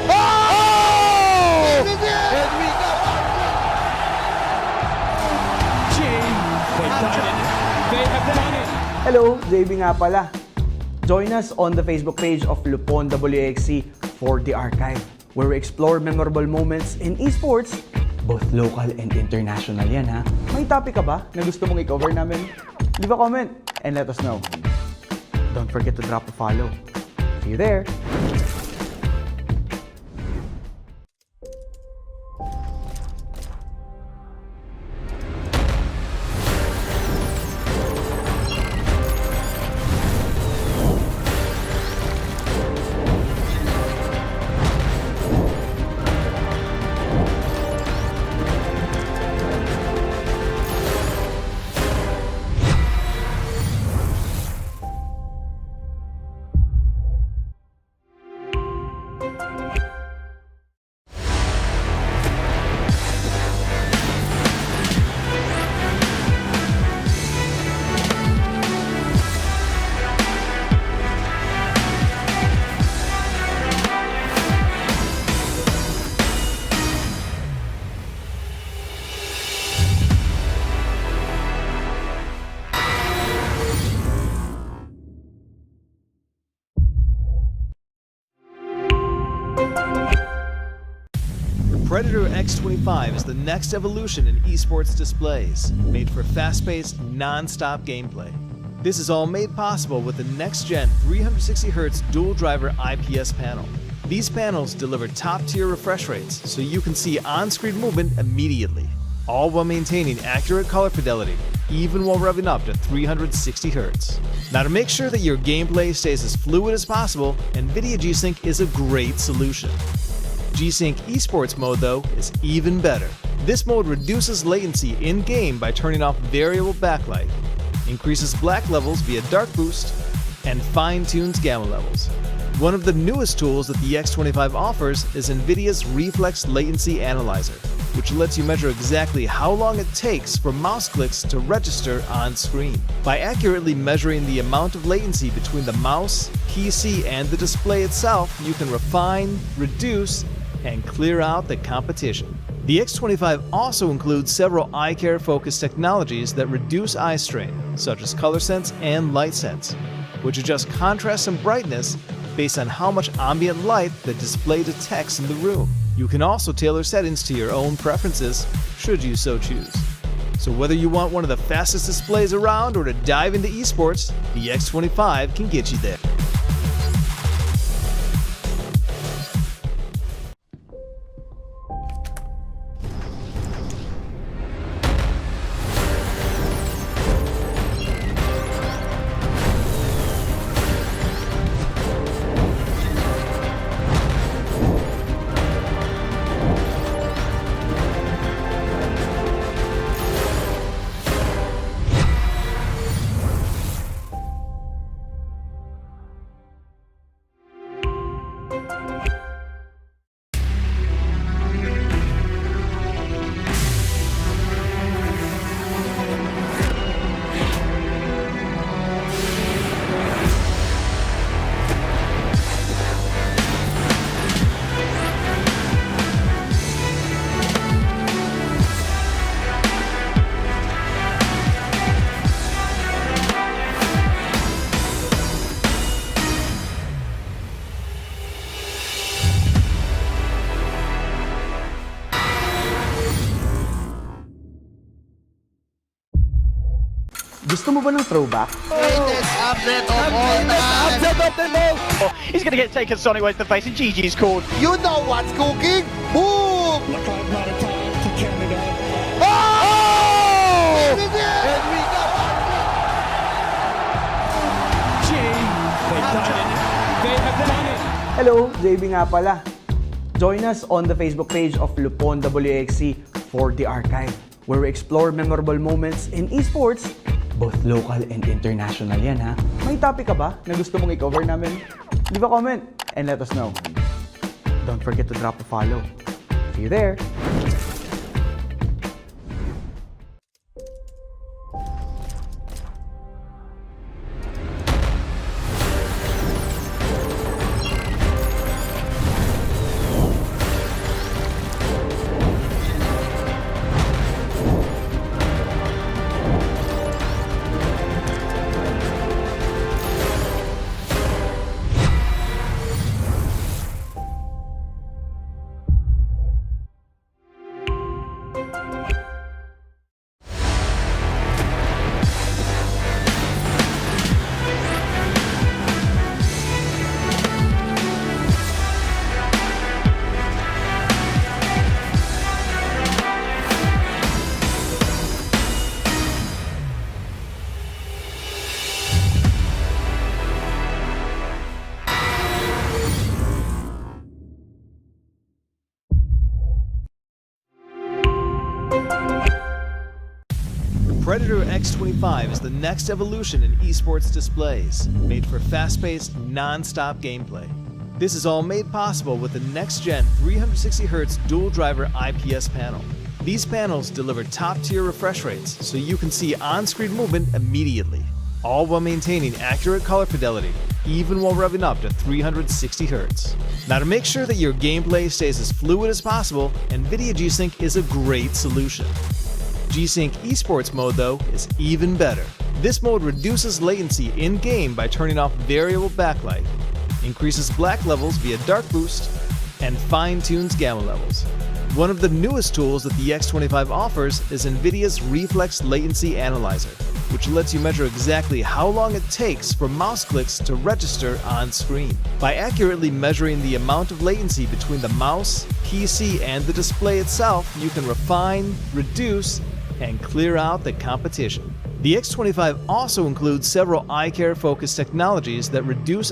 Oh! Jay, they've done it. They have done it. Hello, JB nga pala. Join us on the Facebook page of Lupon WXC for the Archive, where we explore memorable moments in esports, both local and international yan ha. May topic ka ba na gusto mong i-cover namin? Leave a comment and let us know. Don't forget to drop a follow. See you there! Predator X25 is the next evolution in esports displays, made for fast-paced, non-stop gameplay. This is all made possible with the next-gen 360Hz dual-driver IPS panel. These panels deliver top-tier refresh rates, so you can see on-screen movement immediately, all while maintaining accurate color fidelity, even while revving up to 360Hz. Now, to make sure that your gameplay stays as fluid as possible, NVIDIA G-Sync is a great solution. G-Sync Esports mode, though, is even better. This mode reduces latency in-game by turning off variable backlight, increases black levels via dark boost, and fine-tunes gamma levels. One of the newest tools that the X25 offers is NVIDIA's Reflex Latency Analyzer, which lets you measure exactly how long it takes for mouse clicks to register on screen. By accurately measuring the amount of latency between the mouse, PC, and the display itself, you can refine, reduce, and clear out the competition. The X25 also includes several eye care focused technologies that reduce eye strain, such as color sense and light sense, which adjust contrast and brightness based on how much ambient light the display detects in the room. You can also tailor settings to your own preferences, should you so choose. So whether you want one of the fastest displays around or to dive into esports, the X25 can get you there. Gusto mo ba ng throwback? Greatest upset of all time. He's going to get taken sideways to the face, and GG's called. You know what's cooking? Boom! Lookout Maritime to Canada. Oh! Jay, they've done it. They have done it. Hello, JB nga pala. Join us on the Facebook page of Lupon WXC for the Archive, where we explore memorable moments in esports, both local and international yan ha. May topic ka ba na gusto mong i-cover namin? Leave a comment and let us know. Don't forget to drop a follow. See you there! Predator X25 is the next evolution in esports displays, made for fast-paced, non-stop gameplay. This is all made possible with the next-gen 360Hz dual-driver IPS panel. These panels deliver top-tier refresh rates so you can see on-screen movement immediately, all while maintaining accurate color fidelity, even while revving up to 360Hz. Now, to make sure that your gameplay stays as fluid as possible, NVIDIA G-Sync is a great solution. G-Sync Esports mode, though, is even better. This mode reduces latency in-game by turning off variable backlight, increases black levels via dark boost, and fine-tunes gamma levels. One of the newest tools that the X25 offers is NVIDIA's Reflex Latency Analyzer, which lets you measure exactly how long it takes for mouse clicks to register on screen. By accurately measuring the amount of latency between the mouse, PC, and the display itself, you can refine, reduce, and clear out the competition. The X25 also includes several eye care focused technologies that reduce